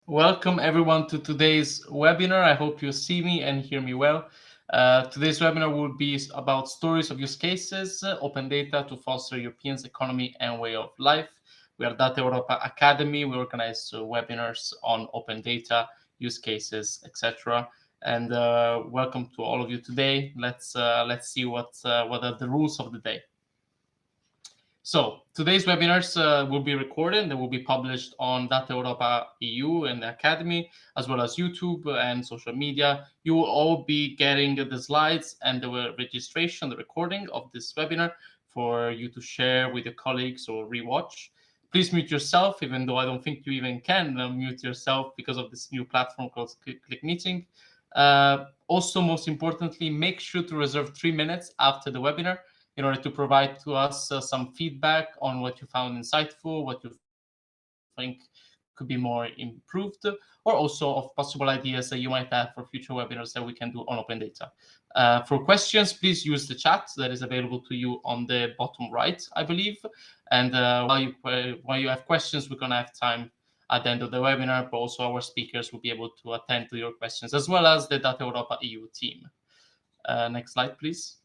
Welcome everyone to today's webinar. I hope you see me and hear me well. Today's webinar will be about stories of use cases, open data to foster Europeans' economy and way of life. We are data.europa Academy. We organize webinars on open data, use cases, etc. And welcome to all of you today. Let's see what are the rules of the day. So today's webinars will be recorded and they will be published on Data Europa EU and the Academy, as well as YouTube and social media. You will all be getting the slides and the registration, the recording of this webinar for you to share with your colleagues or rewatch. Please mute yourself, even though I don't think you even can mute yourself because of this new platform called Click Meeting. Also, most importantly, make sure to reserve 3 minutes after the webinar in order to provide to us some feedback on what you found insightful, what you think could be more improved, or also of possible ideas that you might have for future webinars that we can do on open data. For questions, please use the chat that is available to you on the bottom right, I believe. And while you have questions, we're going to have time at the end of the webinar, but also our speakers will be able to attend to your questions, as well as the Data Europa EU team. Next slide, please.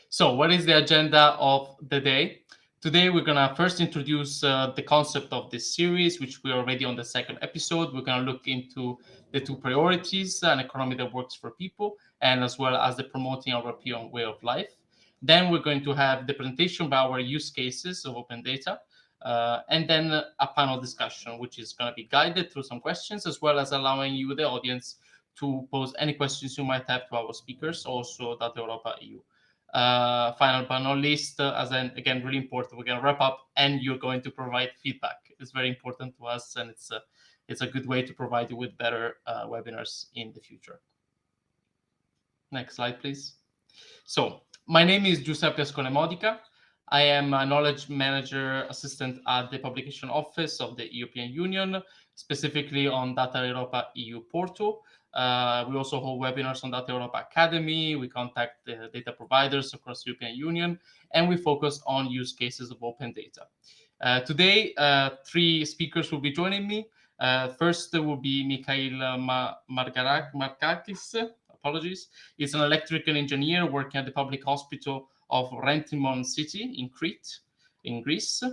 So what is the agenda of the day? Today, we're going to first introduce the concept of this series, which we're already on the second episode. We're going to look into the two priorities, an economy that works for people, and as well as the promoting our European way of life. Then we're going to have the presentation by our use cases of open data, and then a panel discussion, which is going to be guided through some questions, as well as allowing you, the audience, to pose any questions you might have to our speakers, also Data Europa EU. Final but not least, again, really important, we're going to wrap up and you're going to provide feedback. It's very important to us, and it's a good way to provide you with better webinars in the future. Next slide, please. So my name is Giuseppe Ascone Modica. I am a knowledge manager assistant at the publication office of the European Union, specifically on Data Europa EU portal. We also hold webinars on Data Europa Academy. We contact the data providers across the European Union, and we focus on use cases of open data. Today, 3 speakers will be joining me. First will be Mikhail Markakis. Apologies. He's an electrical engineer working at the public hospital of Rentimon city in Crete, in Greece.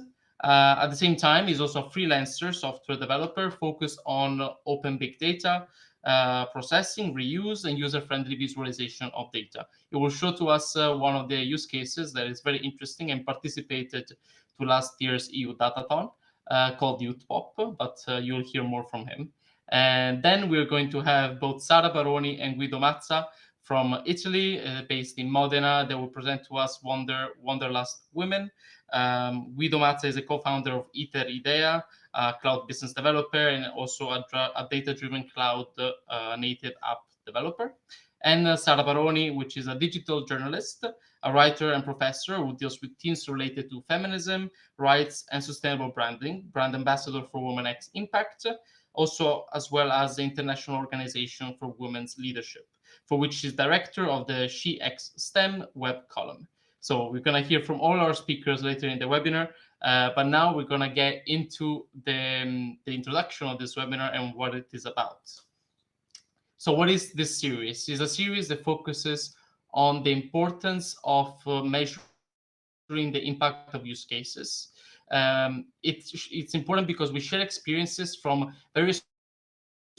At the same time, he's also a freelancer software developer focused on open big data, processing, reuse, and user-friendly visualization of data. It will show to us one of the use cases that is very interesting and participated to last year's EU Datathon called Youth Pop, but you'll hear more from him. And then we're going to have both Sara Baroni and Guido Mazza from Italy, based in Modena. They will present to us Wanderlust Women. Guido Mazza is a co-founder of ITER IDEA, a cloud business developer, and also a data-driven cloud native app developer. And Sara Baroni, which is a digital journalist, a writer and professor who deals with themes related to feminism, rights, and sustainable branding, brand ambassador for Women X Impact, also as well as the International Organization for Women's Leadership, for which she's director of the She X STEM web column. So we're going to hear from all our speakers later in the webinar, but now we're going to get into the introduction of this webinar and what it is about. So what is this series? It's a series that focuses on the importance of measuring the impact of use cases. It's important because we share experiences from various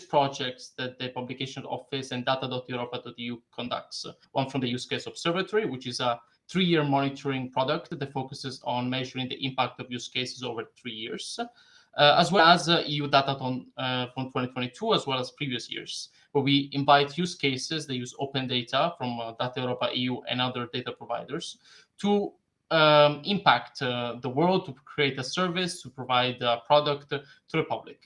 projects that the publication office and data.europa.eu conducts. One from the Use Case Observatory, which is a 3-year monitoring product that focuses on measuring the impact of use cases over 3 years, as well as EU Datathon from 2022, as well as previous years, where we invite use cases that use open data from Data Europa EU and other data providers to impact the world, to create a service, to provide a product to the public.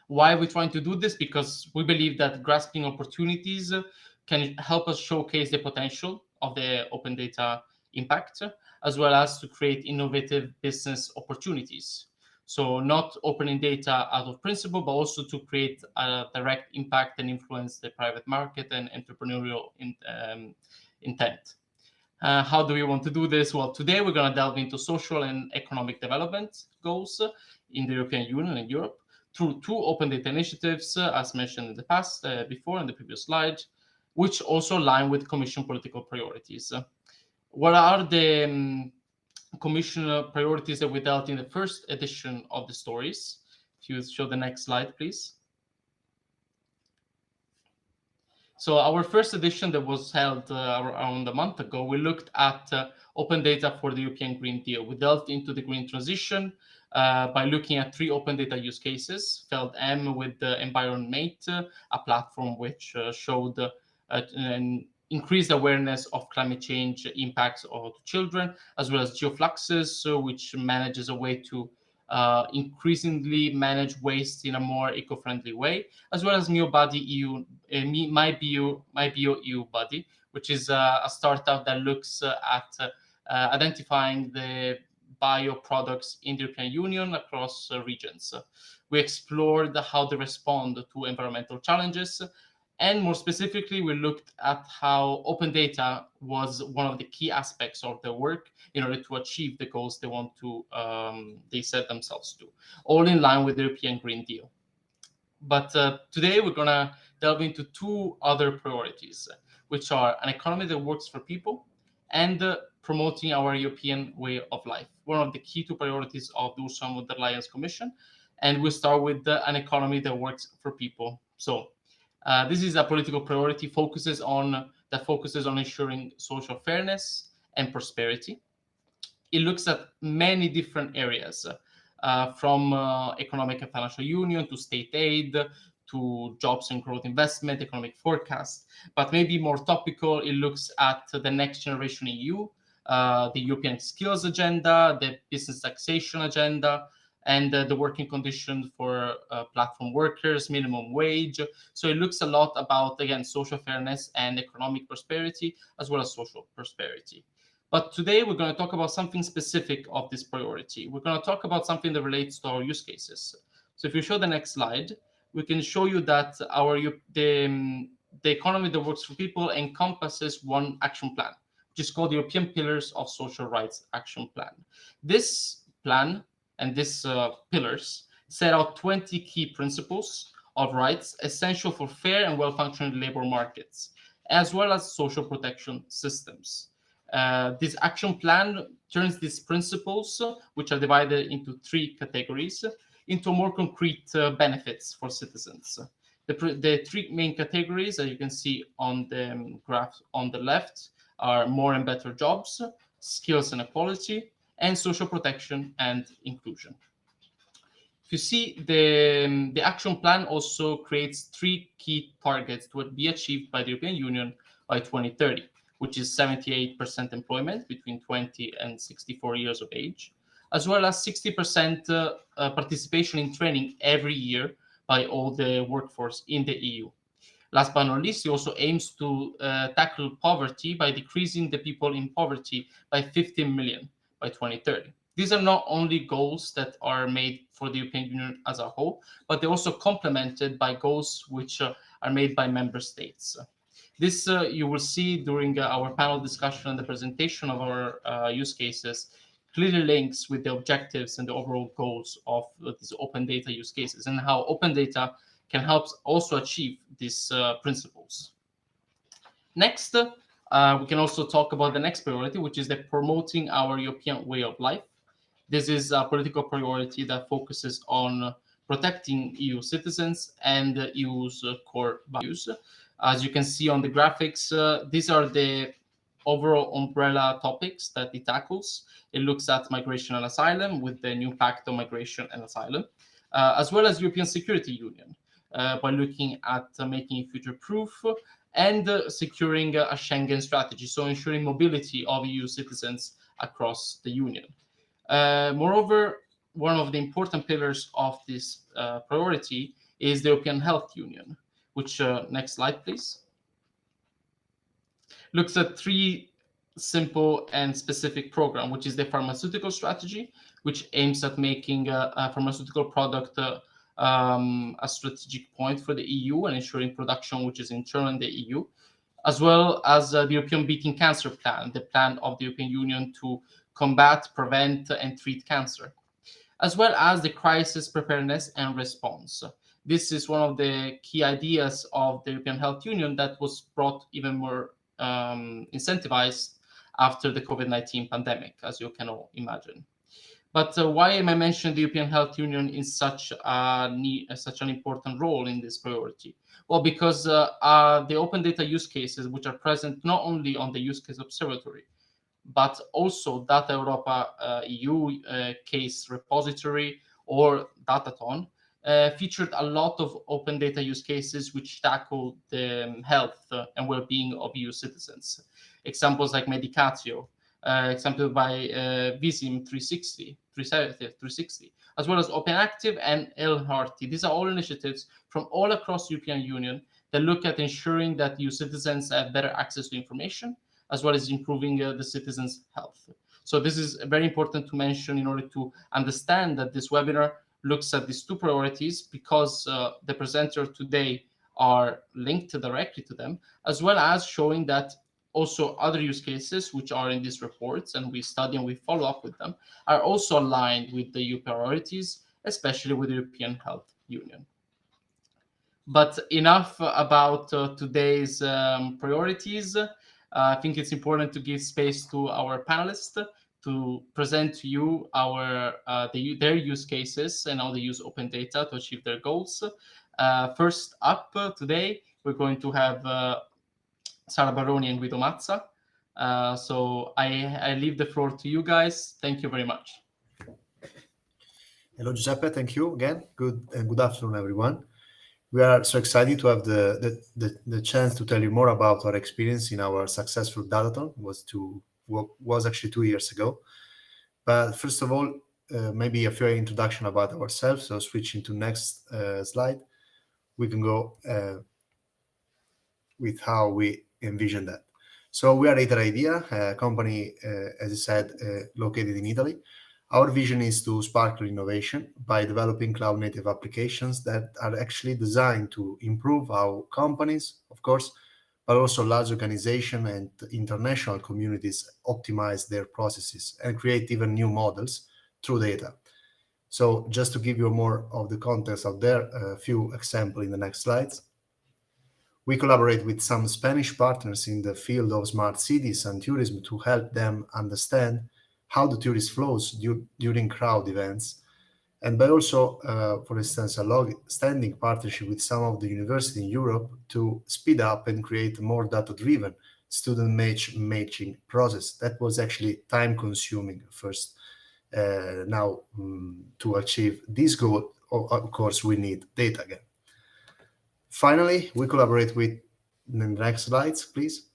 Why are we trying to do this? Because we believe that grasping opportunities can help us showcase the potential of the open data impact, as well as to create innovative business opportunities. So not opening data out of principle, but also to create a direct impact and influence the private market and entrepreneurial intent. How do we want to do this? Well, today we're going to delve into social and economic development goals in the European Union and Europe, through two open data initiatives, as mentioned in the past, before in the previous slide, which also align with Commission political priorities. What are the Commission priorities that we dealt in the first edition of the stories? If you show the next slide, please. So our first edition that was held around a month ago, we looked at open data for the European Green Deal. We delved into the green transition by looking at three open data use cases. Feld M with the EnvironMate, a platform which showed an increased awareness of climate change impacts to children, as well as Geofluxes, which manages a way to increasingly manage waste in a more eco-friendly way, as well as MioBuddy EU, MyBio EU Buddy, which is a startup that looks at identifying the bioproducts in the European Union across regions. We explored how they respond to environmental challenges, and more specifically, we looked at how open data was one of the key aspects of their work in order to achieve the goals they want to they set themselves to, all in line with the European Green Deal. But today we're gonna delve into two other priorities, which are an economy that works for people and promoting our European way of life. One of the key two priorities of the Ursula von der Leyen's Commission, and we'll start with an economy that works for people. So this is a political priority that focuses on ensuring social fairness and prosperity. It looks at many different areas, from economic and financial union to state aid to jobs and growth investment, economic forecast. But maybe more topical, it looks at the next generation EU, the European skills agenda, the business taxation agenda, and the working conditions for platform workers, minimum wage. So it looks a lot about, again, social fairness and economic prosperity, as well as social prosperity. But today we're going to talk about something specific of this priority. We're going to talk about something that relates to our use cases. So if you show the next slide, we can show you that the economy that works for people encompasses one action plan, which is called the European Pillars of Social Rights Action Plan. This plan and these pillars set out 20 key principles of rights essential for fair and well-functioning labor markets, as well as social protection systems. This action plan turns these principles, which are divided into three categories, into more concrete benefits for citizens. The three main categories, as you can see on the graph on the left, are more and better jobs, skills and equality, and social protection and inclusion. If you see, the action plan also creates three key targets to be achieved by the European Union by 2030, which is 78% employment between 20 and 64 years of age, as well as 60% participation in training every year by all the workforce in the EU. Last but not least, it also aims to tackle poverty by decreasing the people in poverty by 15 million by 2030. These are not only goals that are made for the European Union as a whole, but they're also complemented by goals which are made by member states. This you will see during our panel discussion and the presentation of our use cases clearly links with the objectives and the overall goals of these open data use cases, and how open data can help also achieve these principles. Next, we can also talk about the next priority, which is the promoting our European way of life. This is a political priority that focuses on protecting EU citizens and the EU's core values. As you can see on the graphics, these are the overall umbrella topics that it tackles. It looks at migration and asylum with the new Pact on Migration and Asylum, as well as European Security Union, by looking at making it future-proof and securing a Schengen strategy, so ensuring mobility of EU citizens across the Union. Moreover, one of the important pillars of this priority is the European Health Union, which, next slide, please, looks at three simple and specific program, which is the pharmaceutical strategy, which aims at making a pharmaceutical product a strategic point for the EU and ensuring production which is internal in the EU, as well as the European Beating Cancer Plan, the plan of the European Union to combat, prevent, and treat cancer. as well as the crisis preparedness and response. This is one of the key ideas of the European Health Union that was brought even more incentivized after the COVID-19 pandemic, as you can all imagine. But why am I mentioning the European Health Union in such an important role in this priority? Well, because the open data use cases, which are present not only on the use case observatory, but also data.europa EU case repository or Dataton, featured a lot of open data use cases which tackle the health and well-being of EU citizens. Examples like Medicatio, example by Visim 360, as well as OpenActive and LHRT. These are all initiatives from all across the European Union that look at ensuring that EU citizens have better access to information, as well as improving the citizens' health. So this is very important to mention in order to understand that this webinar looks at these two priorities because the presenter today are linked directly to them, as well as showing that also other use cases which are in these reports and we study and we follow up with them are also aligned with the EU priorities, especially with the European Health Union. But enough about today's priorities. I think it's important to give space to our panelists to present to you their use cases and how they use open data to achieve their goals. First up today, we're going to have Sara Baroni and Guido Mazza. So I leave the floor to you guys. Thank you very much. Hello, Giuseppe. Thank you again. Good afternoon, everyone. We are so excited to have the chance to tell you more about our experience in our successful Datathon. Was actually 2 years ago. But first of all, maybe a few introduction about ourselves. So switching to next slide, we can go with how we envision that. So we are Data Idea, a company, as I said, located in Italy. Our vision is to sparkle innovation by developing cloud-native applications that are actually designed to improve how companies, of course, but also large organizations and international communities optimize their processes and create even new models through data. So just to give you more of the context out there, a few examples in the next slides. We collaborate with some Spanish partners in the field of smart cities and tourism to help them understand how the tourist flows during crowd events, and by also, for instance, a long-standing partnership with some of the universities in Europe to speed up and create a more data-driven student matching process. That was actually time-consuming first. Now, to achieve this goal, of course, we need data again. Finally, we collaborate with, the next slides, please.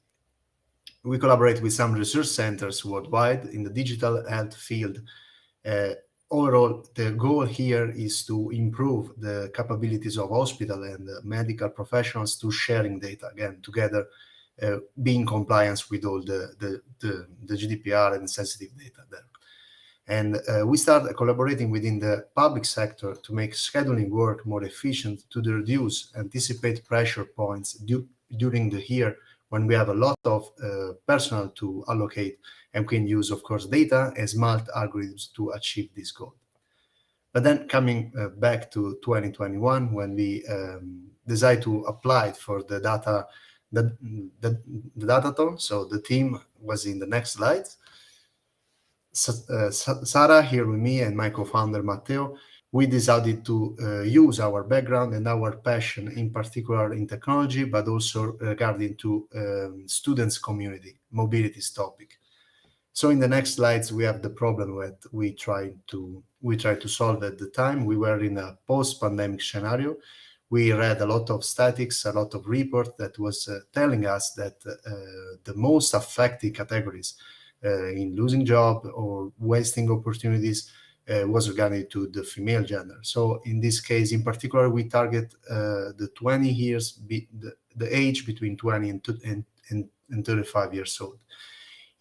We collaborate with some research centers worldwide in the digital health field. Overall, the goal here is to improve the capabilities of hospital and medical professionals to sharing data, again, together, being compliance with all the GDPR and sensitive data there. And we started collaborating within the public sector to make scheduling work more efficient, to reduce anticipate pressure points during the year when we have a lot of personnel to allocate, and can use, of course, data and smart algorithms to achieve this goal. But then coming back to 2021, when we decided to apply for the Datathon, so the team was in the next slide. Sara here with me and my co-founder Matteo, we decided to use our background and our passion, in particular in technology, but also regarding to students' community, mobilities topic. So in the next slides, we have the problem that we try to solve at the time. We were in a post-pandemic scenario. We read a lot of statistics, a lot of reports that was telling us that the most affected categories in losing job or wasting opportunities was regarding to the female gender. So in this case, in particular, we target the 20 years, the age between 20 and 35 years old.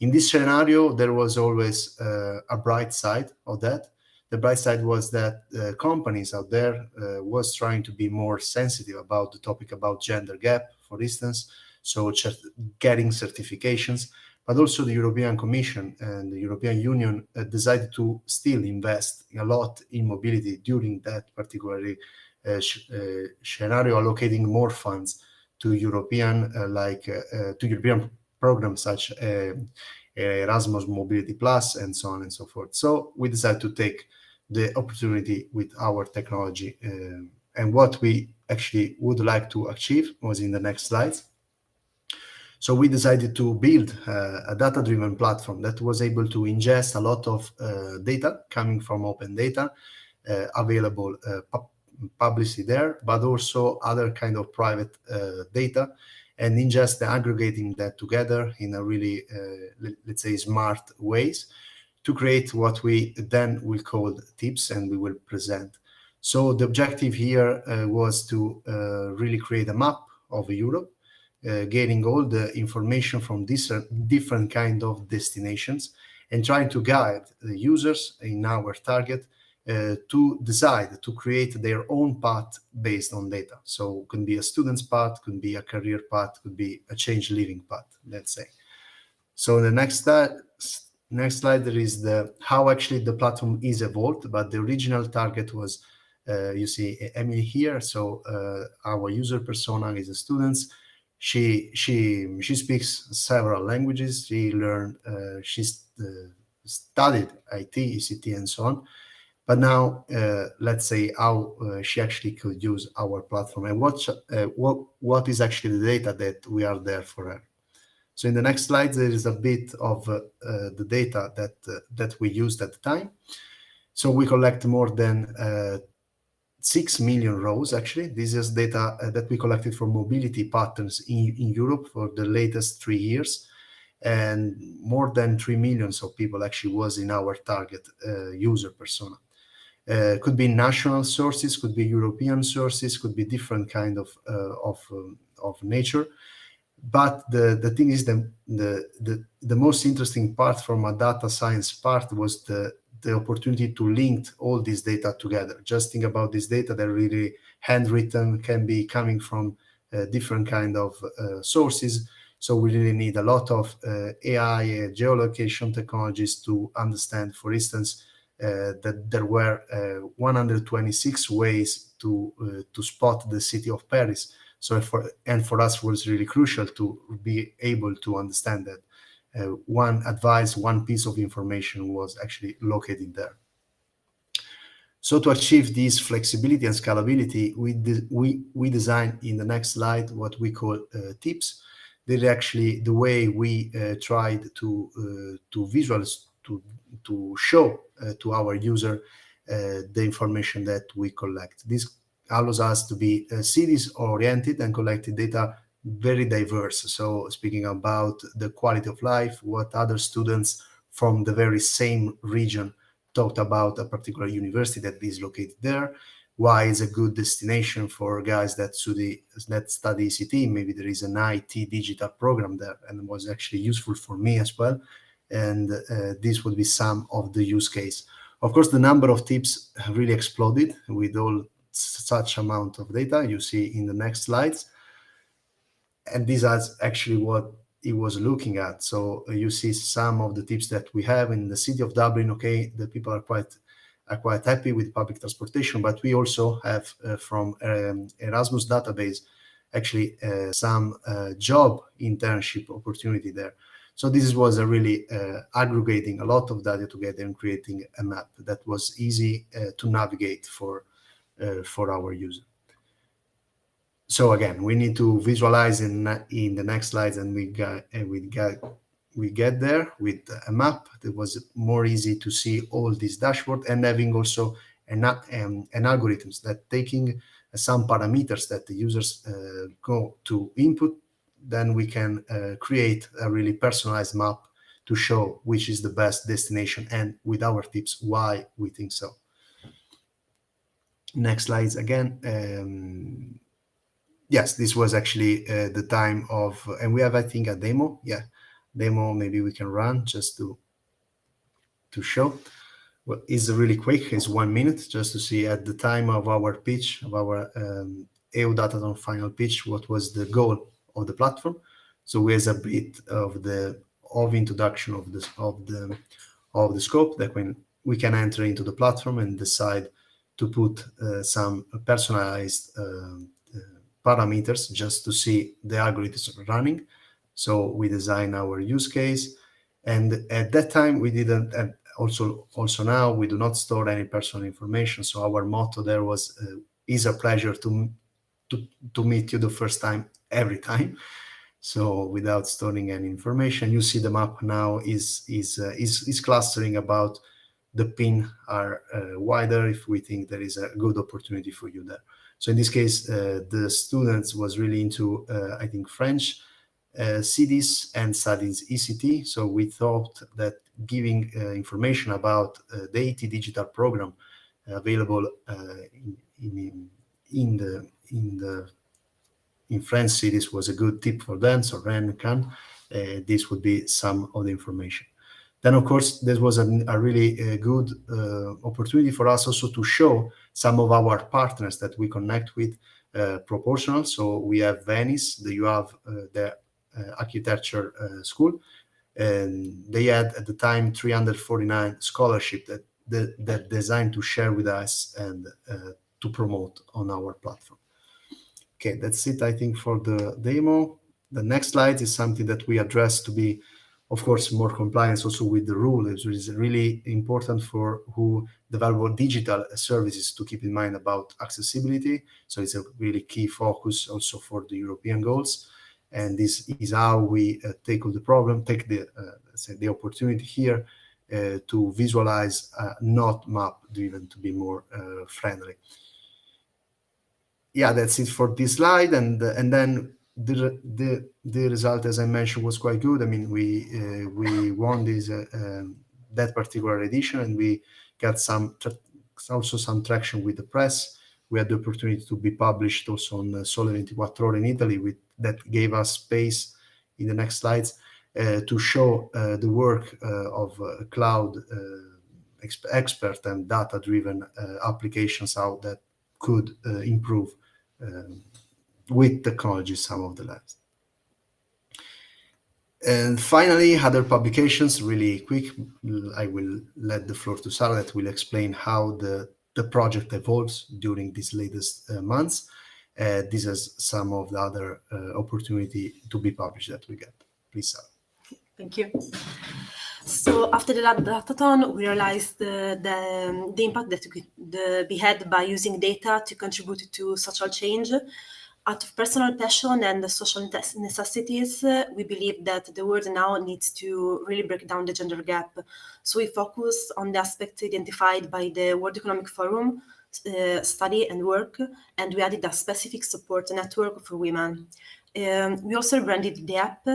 In this scenario, there was always a bright side of that. The bright side was that companies out there was trying to be more sensitive about the topic about gender gap, for instance, so getting certifications, but also the European Commission and the European Union decided to still invest a lot in mobility during that particular scenario, allocating more funds to European to European programs such Erasmus Mobility Plus and so on and so forth. So we decided to take the opportunity with our technology, and what we actually would like to achieve was in the next slides. So we decided to build a data-driven platform that was able to ingest a lot of data coming from open data, available publicly there, but also other kind of private data, and ingest and aggregating that together in a really, let's say, smart ways to create what we then will call tips, and we will present. So the objective here was to really create a map of Europe, getting all the information from different kind of destinations, and trying to guide the users in our target to decide to create their own path based on data. So it can be a student's path, could be a career path, could be a change living path, let's say. So the next slide, there is how actually the platform is evolved, but the original target was, you see Emily here. So our user persona is a student. She speaks several languages. She learned, studied IT, ECT, and so on. But now, let's say how she actually could use our platform, and what is actually the data that we are there for her. So in the next slide, there is a bit of the data that we used at the time. So we collect more than 6 million rows, actually. This is data that we collected for mobility patterns in Europe for the latest 3 years. And more than 3 million of people actually was in our target user persona. Could be national sources, could be European sources, could be different kind of nature. But the thing is, the most interesting part from a data science part was the opportunity to link all this data together. Just think about this data that really handwritten, can be coming from different kind of sources. So we really need a lot of AI geolocation technologies to understand, for instance, that there were 126 ways to spot the city of Paris. So for us was really crucial to be able to understand that one piece of information was actually located there. So to achieve this flexibility and scalability, we designed in the next slide what we call tips. They're actually the way we tried to visualize, to show to our user the information that we collect. This allows us to be cities oriented and collecting data very diverse. So speaking about the quality of life, what other students from the very same region talked about a particular university that is located there, why is a good destination for guys that study ECT. Maybe there is an IT digital program there, and it was actually useful for me as well. And this would be some of the use case. Of course, the number of tips really exploded with all such amount of data you see in the next slides. And these are actually what it was looking at. So you see some of the tips that we have in the city of Dublin. Okay, the people are quite happy with public transportation, but we also have from Erasmus database actually some job internship opportunity there. So this was a really aggregating a lot of data together and creating a map that was easy to navigate for our user. So again, we need to visualize in the next slides, and we get there with a map that was more easy to see all this dashboard, and having also an algorithms that taking some parameters that the users go to input, then we can create a really personalized map to show which is the best destination, and with our tips why we think so. Next slides again. Yes, this was actually the time of, and we have, I think, a demo. Yeah, demo maybe we can run just to show. Well, it's really quick. It's 1 minute just to see at the time of our pitch, of our EU Dataton final pitch, what was the goal of the platform. So here's a bit of of introduction of the scope, that when we can enter into the platform and decide to put some personalized parameters just to see the algorithms running. So we design our use case, and at that time we didn't. And also now we do not store any personal information. So our motto there was, "Is a pleasure to meet you the first time every time." So without storing any information, you see the map now is clustering about the pin are wider if we think there is a good opportunity for you there. So in this case, the students was really into, I think, French cities and studies ECT. So we thought that giving information about the ET digital program available in French cities was a good tip for them. So Rennes, Cannes, this would be some of the information. Then, of course, this was a really good opportunity for us also to show some of our partners that we connect with proportional. So we have Venice, you have the architecture school, and they had at the time 349 scholarship that designed to share with us and to promote on our platform. Okay, that's it, I think, for the demo. The next slide is something that we address to be, of course, more compliance also with the rule. It is really important for who develop digital services to keep in mind about accessibility. So it's a really key focus also for the European goals. And this is how we take the opportunity here to visualize not map driven to be more friendly. Yeah, that's it for this slide, and then the result, as I mentioned, was quite good. I mean, we won this that particular edition, and we got also some traction with the press. We had the opportunity to be published also on Sole 24 Ore in Italy, that gave us space in the next slides to show the work of cloud expert and data-driven applications, how that could improve with technology some of the lives. And finally, other publications, really quick. I will let the floor to Sarah that will explain how the project evolves during these latest months. This is some of the other opportunity to be published that we get. Please, Sarah. Thank you. So after the datathon, we realized the impact that could be had by using data to contribute to social change. Out of personal passion and social necessities, we believe that the world now needs to really break down the gender gap. So we focus on the aspects identified by the World Economic Forum study and work, and we added a specific support network for women. We also branded the app,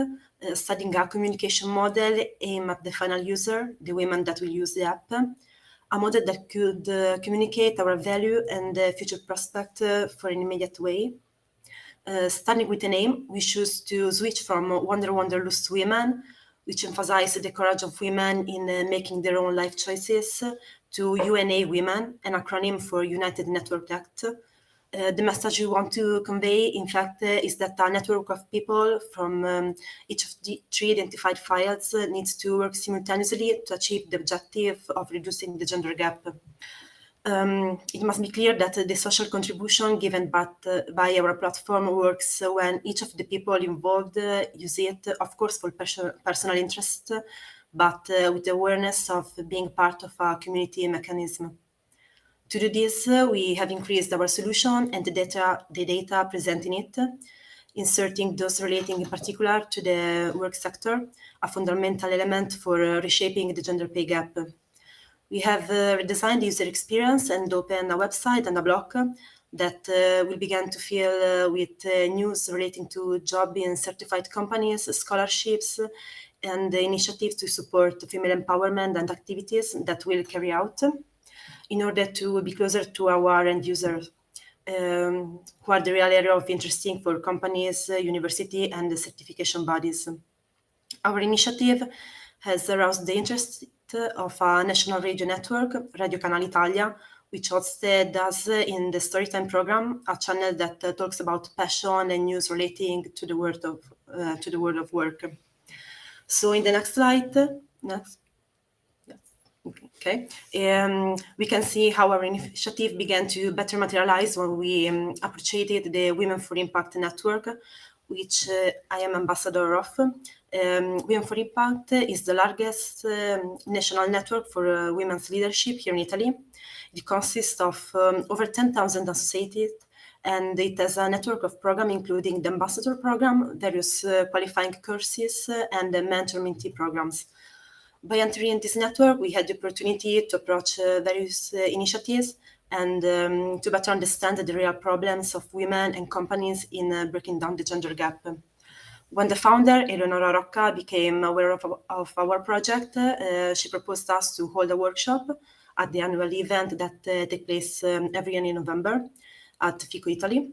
studying a communication model aimed at the final user, the women that will use the app, a model that could communicate our value and future prospect for an immediate way. Starting with a name, we choose to switch from Wanderlust Women, which emphasize the courage of women in making their own life choices, to UNA Women, an acronym for United Network Act. The message we want to convey, in fact, is that a network of people from each of the three identified files needs to work simultaneously to achieve the objective of reducing the gender gap. It must be clear that the social contribution given by our platform works when each of the people involved use it, of course, for personal interest, but with awareness of being part of a community mechanism. To do this, we have increased our solution and the data present in it, inserting those relating in particular to the work sector, a fundamental element for reshaping the gender pay gap. We have redesigned the user experience and opened a website and a blog that will begin to fill with news relating to job in certified companies, scholarships, and initiatives to support female empowerment and activities that we'll carry out in order to be closer to our end users, who are the real area of interest for companies, university, and the certification bodies. Our initiative has aroused the interest of a national radio network, Radio Canale Italia, which hosted us in the Storytime program, a channel that talks about passion and news relating to the world of work. So in the next slide, okay, we can see how our initiative began to better materialize when we appreciated the Women for Impact network, which I am ambassador of. Women for Impact is the largest national network for women's leadership here in Italy. It consists of over 10,000 associates, and it has a network of programs including the ambassador program, various qualifying courses, and the mentor-mentee programs. By entering this network, we had the opportunity to approach various initiatives and to better understand the real problems of women and companies in breaking down the gender gap. When the founder, Eleonora Rocca, became aware of our project, she proposed us to hold a workshop at the annual event that takes place every year in November at FICO Italy.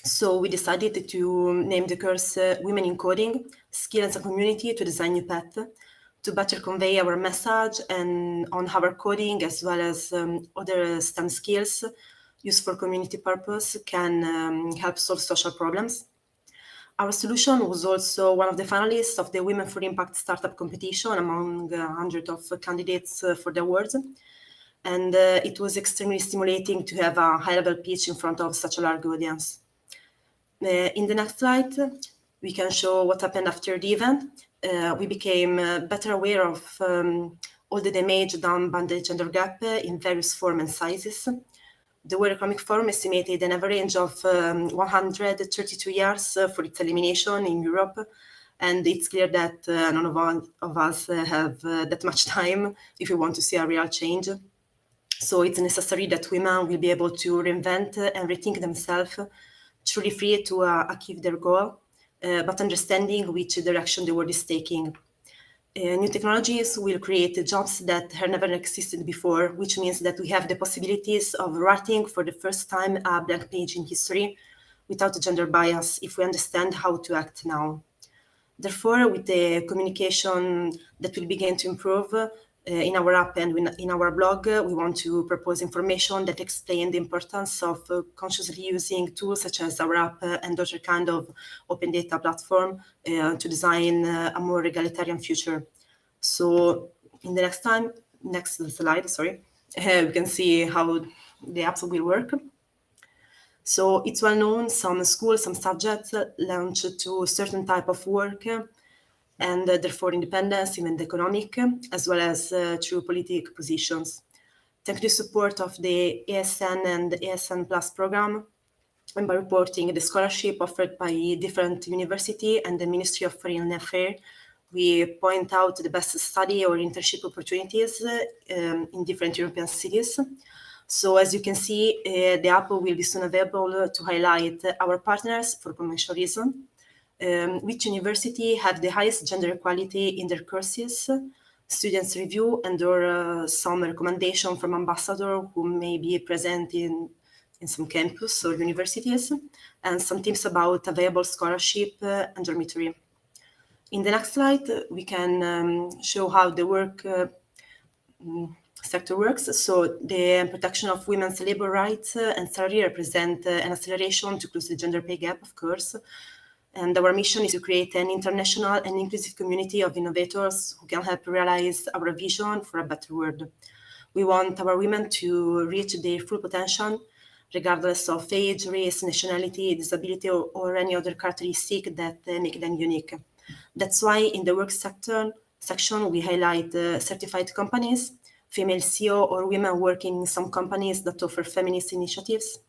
So we decided to name the course Women in Coding, Skills and Community to Design New Path, to better convey our message and on our coding as well as other STEM skills used for community purpose can help solve social problems. Our solution was also one of the finalists of the Women for Impact Startup competition among hundreds of candidates for the awards. And it was extremely stimulating to have a high-level pitch in front of such a large audience. In the next slide, we can show what happened after the event. We became better aware of all the damage done by the gender gap in various forms and sizes. The World Economic Forum estimated an average of 132 years for its elimination in Europe, and it's clear that none of us have that much time if we want to see a real change. So it's necessary that women will be able to reinvent and rethink themselves, truly free to achieve their goal, but understanding which direction the world is taking. New technologies will create jobs that have never existed before, which means that we have the possibilities of writing for the first time a blank page in history without gender bias if we understand how to act now. Therefore, with the communication that will begin to improve in our app and in our blog, we want to propose information that explain the importance of consciously using tools such as our app and other kind of open data platform to design a more egalitarian future. So in the next slide, we can see how the apps will work. So it's well known, some schools, some subjects launch to certain type of work and therefore independence, even the economic, as well as through political positions. Thanks to the support of the ASN and the ASN Plus program, and by reporting the scholarship offered by different university and the Ministry of Foreign Affairs, we point out the best study or internship opportunities in different European cities. So as you can see, the app will be soon available to highlight our partners for commercial reasons. Which university have the highest gender equality in their courses, students review, and or some recommendation from ambassador who may be present in some campus or universities, and some tips about available scholarship and dormitory. In the next slide, we can show how the work sector works. So the protection of women's labor rights and salary represent an acceleration to close the gender pay gap, of course. And our mission is to create an international and inclusive community of innovators who can help realize our vision for a better world. We want our women to reach their full potential, regardless of age, race, nationality, disability, or any other characteristic that make them unique. That's why in the work section, we highlight certified companies, female CEO or women working in some companies that offer feminist initiatives,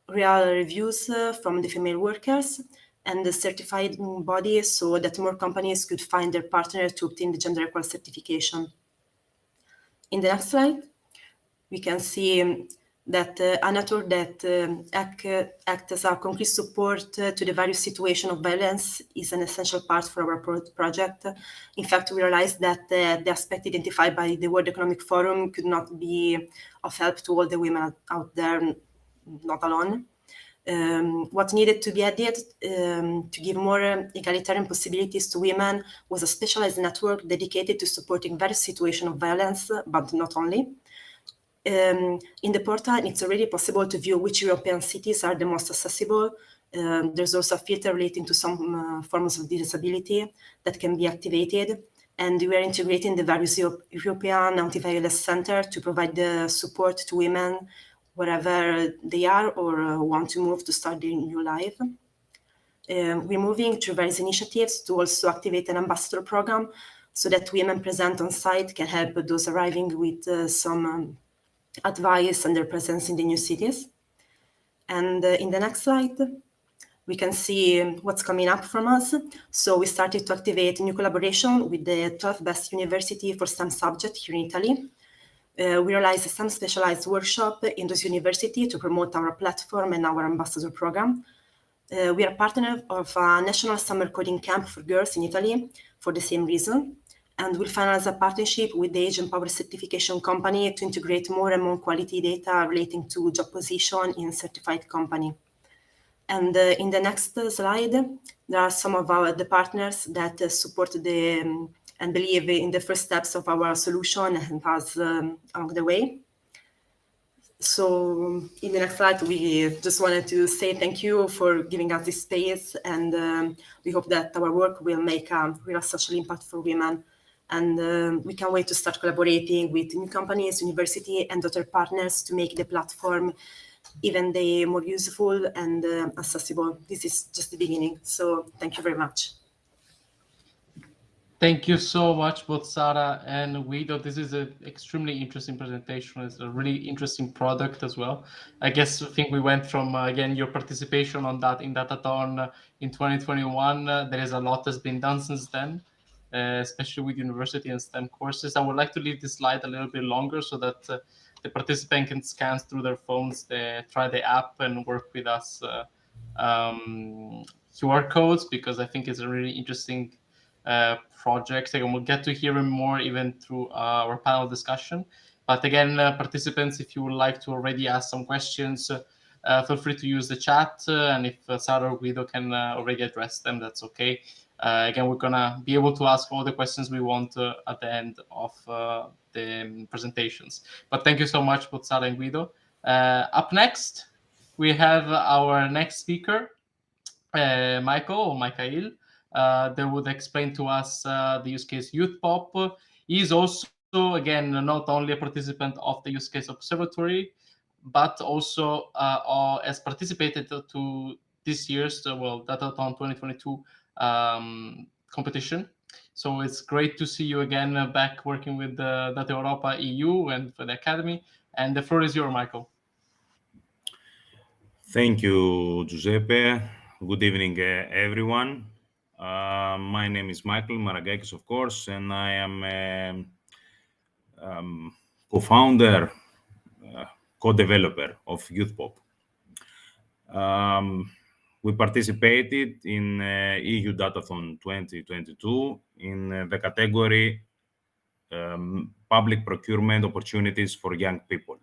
real reviews from the female workers, and the certified bodies so that more companies could find their partner to obtain the gender equal certification. In the next slide, we can see that a network that acts as a concrete support to the various situations of violence is an essential part for our project. In fact, we realized that the aspect identified by the World Economic Forum could not be of help to all the women out there, not alone. What needed to be added to give more egalitarian possibilities to women was a specialized network dedicated to supporting various situations of violence, but not only. In the portal, it's already possible to view which European cities are the most accessible. There's also a filter relating to some forms of disability that can be activated. And we are integrating the various European anti-violence center to provide the support to women wherever they are or want to move to start their new life. We're moving through various initiatives to also activate an ambassador program so that women present on site can help those arriving with some advice and their presence in the new cities. And in the next slide, we can see what's coming up from us. So we started to activate new collaboration with the 12th best university for STEM subject here in Italy. We realized some specialized workshop in those university to promote our platform and our ambassador program. We are partner of a national summer coding camp for girls in Italy for the same reason. And we'll finalize a partnership with the Age and Power certification company to integrate more and more quality data relating to job position in certified company. And in the next slide, there are some of the partners that support and believe in the first steps of our solution and us along the way. So in the next slide, we just wanted to say thank you for giving us this space, and we hope that our work will make a real social impact for women. And we can't wait to start collaborating with new companies, university, and other partners to make the platform even more useful and accessible. This is just the beginning. So thank you very much. Thank you so much, both Sara and Guido. This is an extremely interesting presentation. It's a really interesting product as well. I think we went from, again, your participation on that in Datathon in 2021. There is a lot that's been done since then, especially with university and STEM courses. I would like to leave this slide a little bit longer so that the participant can scan through their phones, try the app and work with us QR codes, because I think it's a really interesting project, and we'll get to hear more even through our panel discussion. But again, participants, if you would like to already ask some questions, feel free to use the chat, and if Sara or Guido can already address them, that's okay. Again, we're gonna be able to ask all the questions we want at the end of the presentations. But thank you so much, both Sara and Guido. Up next, we have our next speaker, Michael. That would explain to us the use case Youth Pop. He is also, again, not only a participant of the use case observatory, but also has participated to this year's Datathon 2022 competition. So it's great to see you again back working with the data.europa EU and for the Academy. And the floor is yours, Michael. Thank you, Giuseppe. Good evening, everyone. My name is Michael Maragakis, of course, and I am a co-founder, co-developer of YouthPop. We participated in EU Datathon 2022 in the category public procurement opportunities for young people.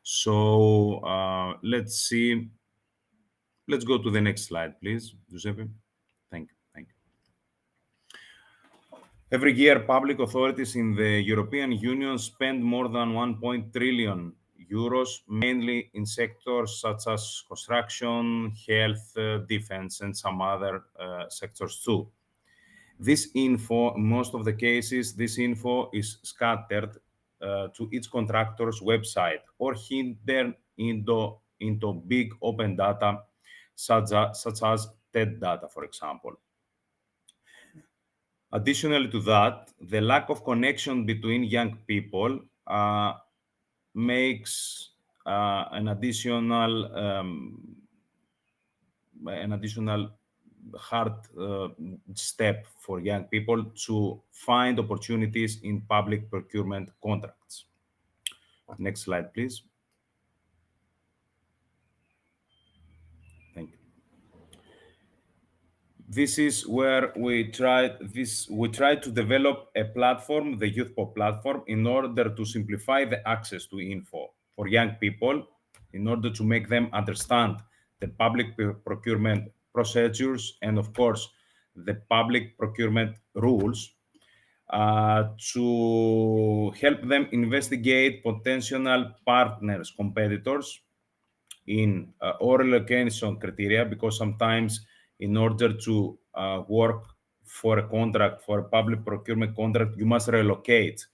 So let's see. Let's go to the next slide, please, Giuseppe. Thank you. Every year, public authorities in the European Union spend more than 1 trillion euros, mainly in sectors such as construction, health, defense, and some other sectors too. This info, in most of the cases, this info is scattered to each contractor's website or hidden into big open data, such as TED data, for example. Additionally to that, the lack of connection between young people makes an additional hard step for young people to find opportunities in public procurement contracts. Next slide, please. Thank you. This is where we try to develop a platform, the YouthPop platform, in order to simplify the access to info for young people, in order to make them understand the public procurement procedures and, of course, the public procurement rules, to help them investigate potential partners, competitors in or relocation criteria, because sometimes in order to work for a contract, for a public procurement contract, you must relocate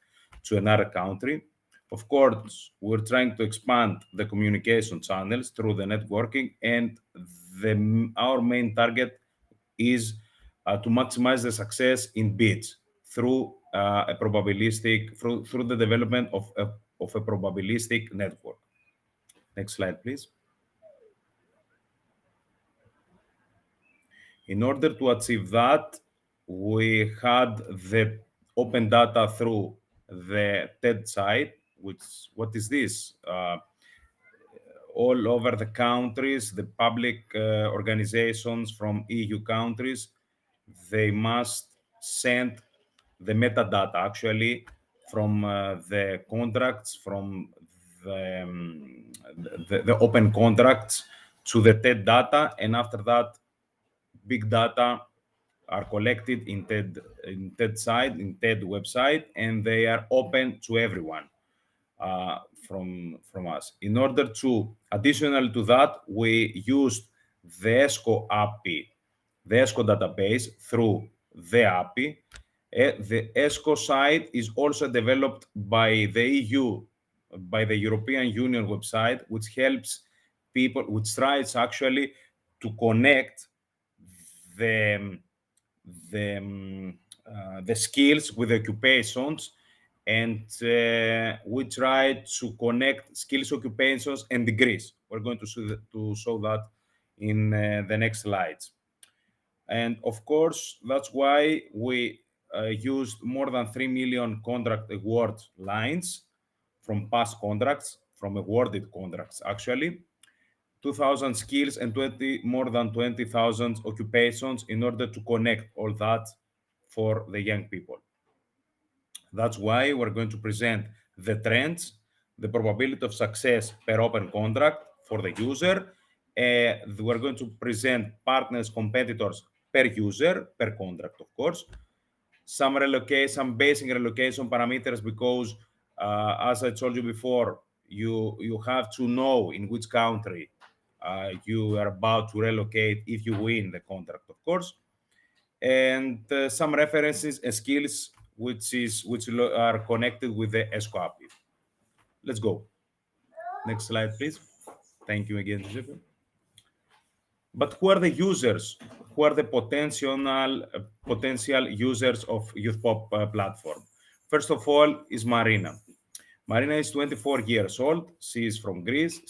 to another country. Of course, we're trying to expand the communication channels through the networking, and our main target is to maximize the success in bids through a probabilistic, through the development of a probabilistic network. Next slide, please. In order to achieve that, we had the open data through the TED site, which, what is this? All over the countries, the public organizations from EU countries, they must send the metadata actually from the contracts, from the open contracts to the TED data, and after that, big data are collected in TED site, in TED website, and they are open to everyone from us. In order to, additional to that, we used the ESCO API, the ESCO database through the API. The ESCO site is also developed by the EU, by the European Union website, which helps people, which tries actually to connect the the skills with occupations, and we try to connect skills, occupations, and degrees. We're going to show that in the next slides. And of course, that's why we used more than 3 million contract award lines from past contracts, from awarded contracts actually, 2,000 skills, and more than 20,000 occupations in order to connect all that for the young people. That's why we're going to present the trends, the probability of success per open contract for the user. We're going to present partners, competitors per user, per contract, of course. Some basic relocation parameters, because as I told you before, you have to know in which country you are about to relocate if you win the contract, of course, and some references and skills which are connected with the ESCO API. Let's go. Next slide, please. Thank you again, Giuseppe. But who are the users? Who are the potential users of YouthPop platform? First of all is Marina. Marina is 24 years old. She is from Greece.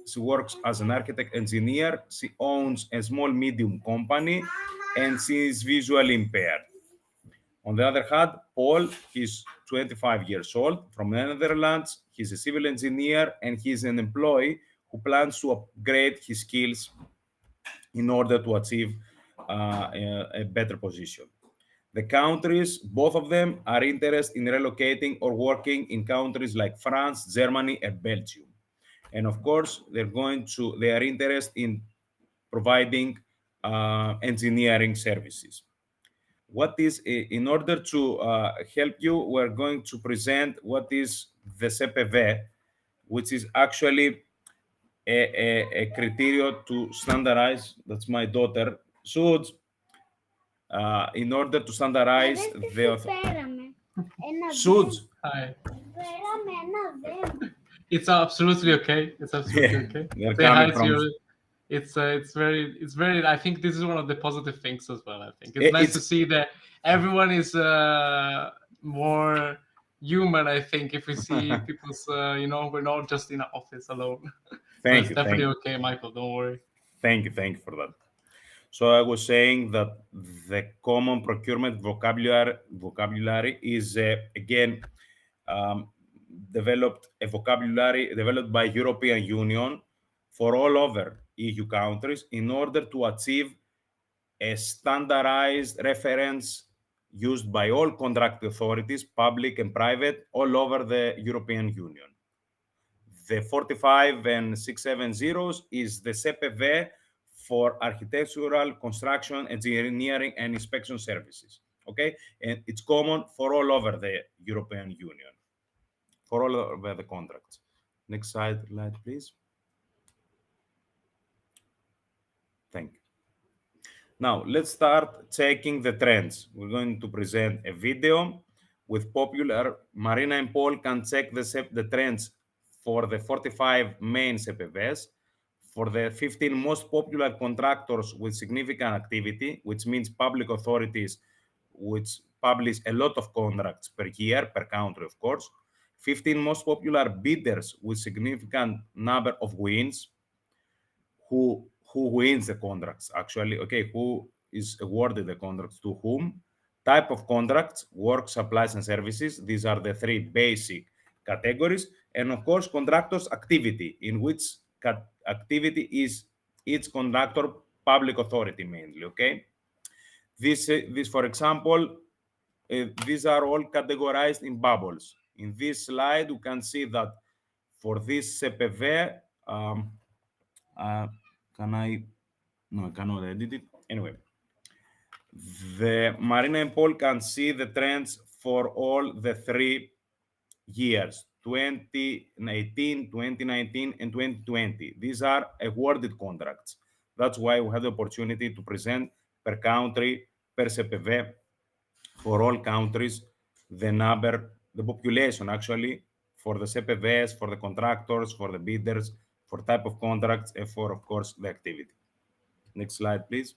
She works as an architect engineer. She owns a small medium company, and she is visually impaired. On the other hand, Paul is 25 years old, from the Netherlands. He's a civil engineer, and he's an employee who plans to upgrade his skills in order to achieve a better position. The countries, both of them, are interested in relocating or working in countries like France, Germany, and Belgium. And of course, they are interested in providing engineering services. In order to help you, we're going to present what is the CPV, which is actually a criteria to standardize. That's my daughter. In order to standardize Suds. Hi. It's absolutely okay. It's absolutely okay. Say hi to you. It's very. I think this is one of the positive things as well. I think it's nice to see that everyone is more human. I think if we see people's, we're not just in an office alone. Thank you. Definitely okay, Michael. Don't worry. Thank you for that. So I was saying that the common procurement vocabulary is again developed by European Union for all over EU countries in order to achieve a standardized reference used by all contract authorities, public and private, all over the European Union. The 45 and 670 is the CPV for architectural, construction, engineering, and inspection services. Okay, and it's common for all over the European Union, for all over the contracts. Next slide, please. Thank you. Now, let's start checking the trends. We're going to present a video with popular. Marina and Paul can check the trends for the 45 main CPVs, for the 15 most popular contractors with significant activity, which means public authorities which publish a lot of contracts per year, per country, of course. 15 most popular bidders with significant number of wins, who wins the contracts actually, okay, who is awarded the contracts to whom, type of contracts, work, supplies and services. These are the three basic categories, and of course contractors activity, in which activity is each contractor public authority mainly. Okay, this for example, these are all categorized in bubbles. In this slide you can see that for this CPV, uh, can I? No, I cannot edit it. Anyway, the Marina and Paul can see the trends for all the 3 years, 2018, 2019, and 2020. These are awarded contracts. That's why we have the opportunity to present per country, per CPV, for all countries, the number, the population actually, for the CPVs, for the contractors, for the bidders, for type of contracts, and for, of course, the activity. Next slide, please.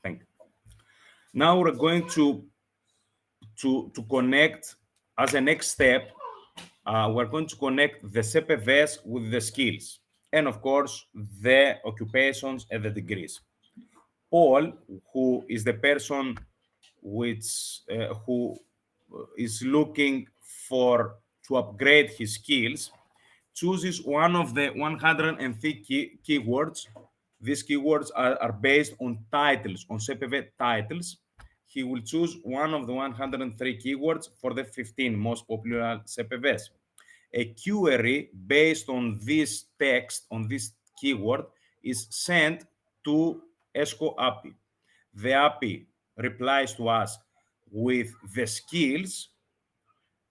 Thank you. Now we're going to connect as a next step. We're going to connect the CPVs with the skills and, of course, the occupations and the degrees. Paul, who is the person who is looking for to upgrade his skills, chooses one of the 103 keywords. These keywords are based on titles, on CPV titles. He will choose one of the 103 keywords for the 15 most popular CPVs. A query based on this text, on this keyword, is sent to ESCO API. The API replies to us with the skills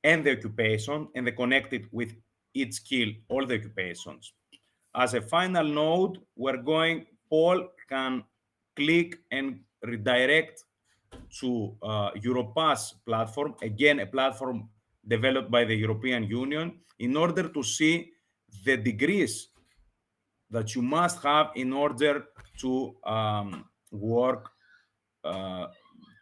and the occupation, and they connect it with each skill, all the occupations. As a final node, Paul can click and redirect to Europass platform, again, a platform developed by the European Union, in order to see the degrees that you must have in order to work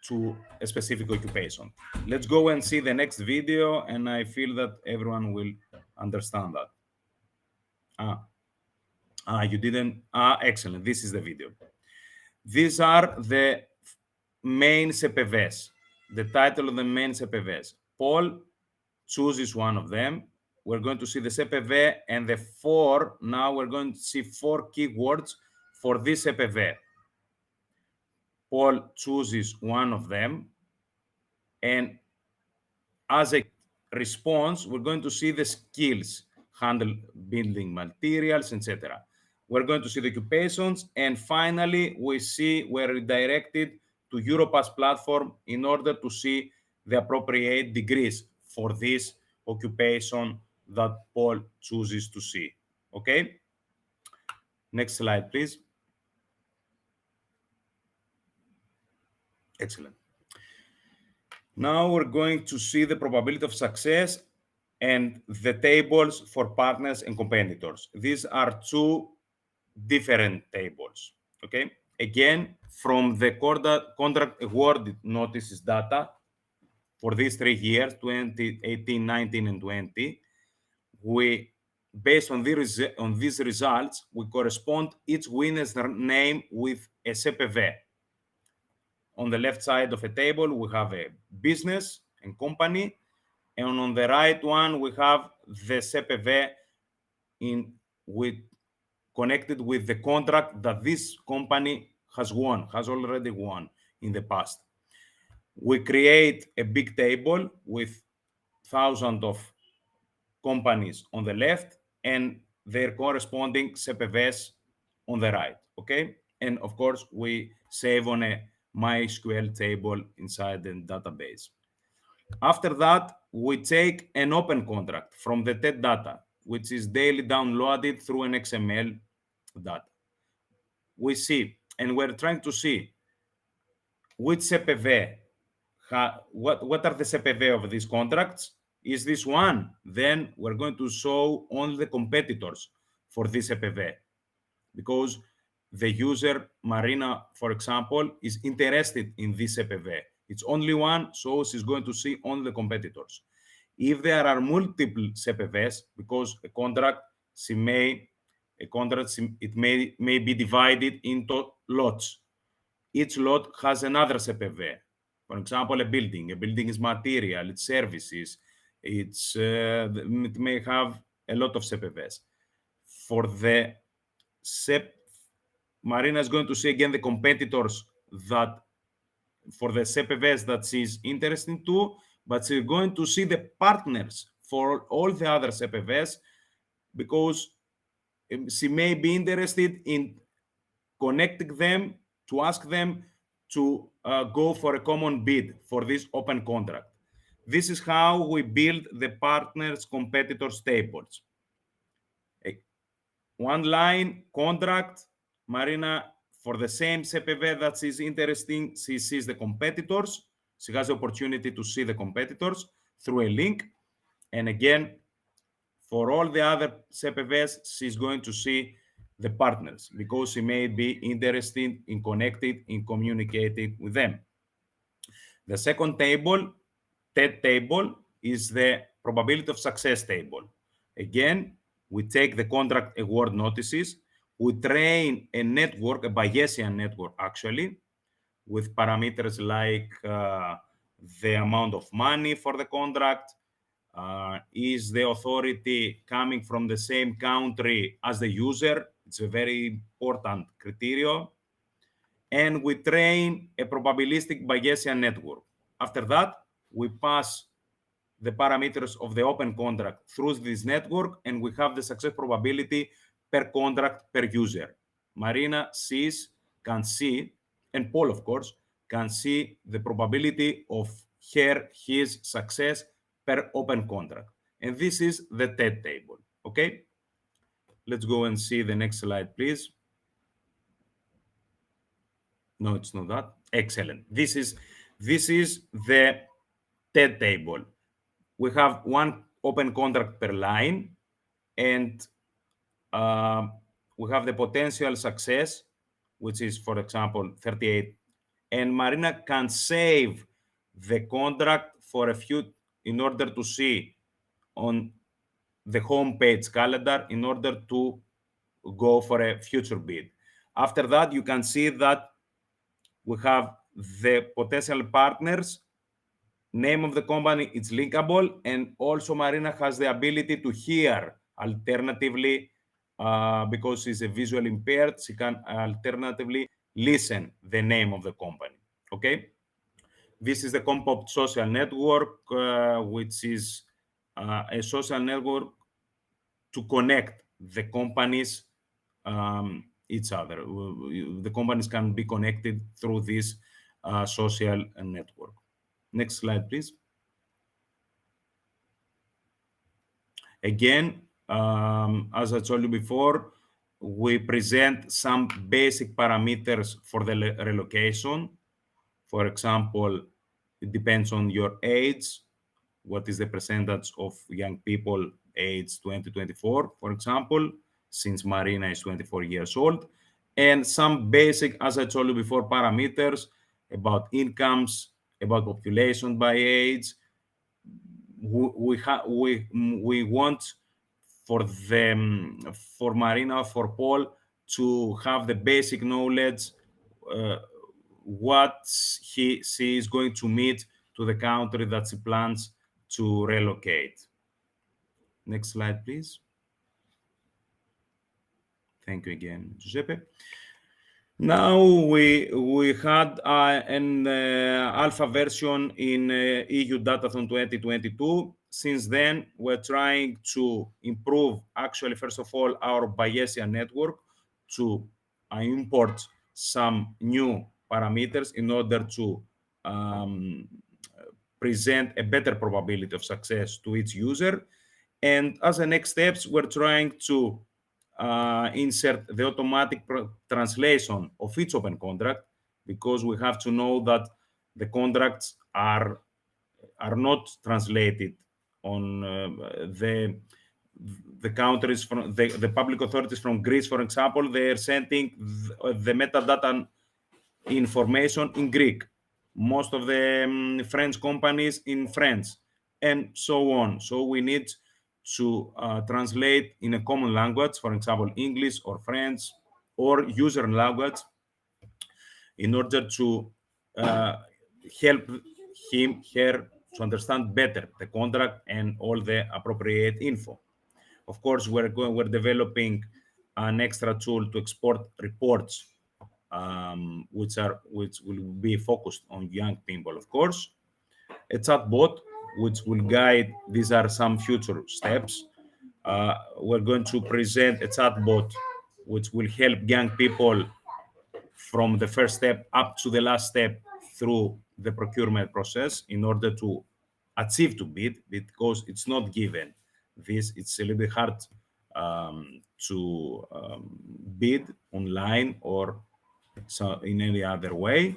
to a specific occupation. Let's go and see the next video, and I feel that everyone will understand that. You didn't? Excellent. This is the video. These are the main CPVs, the title of the main CPVs. Paul chooses one of them. We're going to see the CPV and the four. Now we're going to see 4 keywords for this CPV. Paul chooses one of them, and as a response, we're going to see the skills, handle building materials, etc. We're going to see the occupations, and finally, we're redirected to Europass platform in order to see the appropriate degrees for this occupation that Paul chooses to see. Okay? Next slide, please. Excellent. Now we're going to see the probability of success and the tables for partners and competitors. These are 2 different tables. Okay? Again, from the contract awarded notices data for these 3 years, 2018, 19, and 20, based on these results, we correspond each winner's name with a CPV. On the left side of a table, we have a business and company, and on the right one, we have the CPV connected with the contract that this company has already won in the past. We create a big table with thousands of companies on the left and their corresponding CPVs on the right. Okay, And of course, we save on a MySQL table inside the database. After that, we take an open contract from the TED data, which is daily downloaded through an XML data. We see, and we're trying to see which CPV, what are the CPV of these contracts? Is this one? Then we're going to show only the competitors for this CPV, because the user, Marina, for example, is interested in this CPV. It's only one, so she's going to see only the competitors. If there are multiple CPVs, because a contract, it may be divided into lots. Each lot has another CPV. For example, a building. A building is material, it's services, it may have a lot of CPVs. For the Marina is going to see again the competitors that for the CPVs that she's interested to, but she's going to see the partners for all the other CPVs, because she may be interested in connecting them to ask them to go for a common bid for this open contract. This is how we build the partners competitors tables. One line contract, Marina, for the same CPV that she's interested, she sees the competitors. She has the opportunity to see the competitors through a link. And again, for all the other CPVs, she's going to see the partners, because she may be interested in connecting, in communicating with them. The second table, TED table, is the probability of success table. Again, we take the contract award notices, we train a network, a Bayesian network actually, with parameters like the amount of money for the contract, is the authority coming from the same country as the user? It's a very important criterion. And we train a probabilistic Bayesian network. After that, we pass the parameters of the open contract through this network, and we have the success probability per contract per user. Marina can see, and Paul, of course, can see the probability of his success per open contract. And this is the TED table, okay? Let's go and see the next slide, please. No, it's not that. Excellent. This is the TED table. We have one open contract per line, and we have the potential success, which is, for example, 38. And Marina can save the contract for a few in order to see on the home page calendar in order to go for a future bid. After that, you can see that we have the potential partners, name of the company, it's linkable, and also Marina has the ability to hear alternatively, because she's a visually impaired, she can alternatively listen the name of the company, okay? This is the Compact Social Network, which is a social network to connect the companies each other. The companies can be connected through this social network. Next slide, please. Again, as I told you before, we present some basic parameters for the relocation. For example, it depends on your age. What is the percentage of young people aged 20-24, for example, since Marina is 24 years old. And some basic, as I told you before, parameters about incomes, about population by age. We want for Marina, for Paul, to have the basic knowledge what she is going to meet to the country that she plans to relocate. Next slide, please. Thank you again, Giuseppe. Now we had an alpha version in EU Datathon 2022. Since then, we're trying to improve, actually, first of all, our Bayesian network to import some new parameters in order to present a better probability of success to each user. And as a next steps, we're trying to insert the automatic translation of each open contract, because we have to know that the contracts are not translated on the countries from the public authorities from Greece, for example. They are sending the metadata information in Greek, most of the French companies in French, and so on. So we need to translate in a common language, for example, English or French or user language, in order to help him, her, to understand better the contract and all the appropriate info. Of course, we're developing an extra tool to export reports, which will be focused on young people, of course. A chatbot which will guide. These are some future steps. We're going to present a chatbot which will help young people from the first step up to the last step through the procurement process in order to achieve to bid, because it's not given. It's a little bit hard to bid online or so in any other way.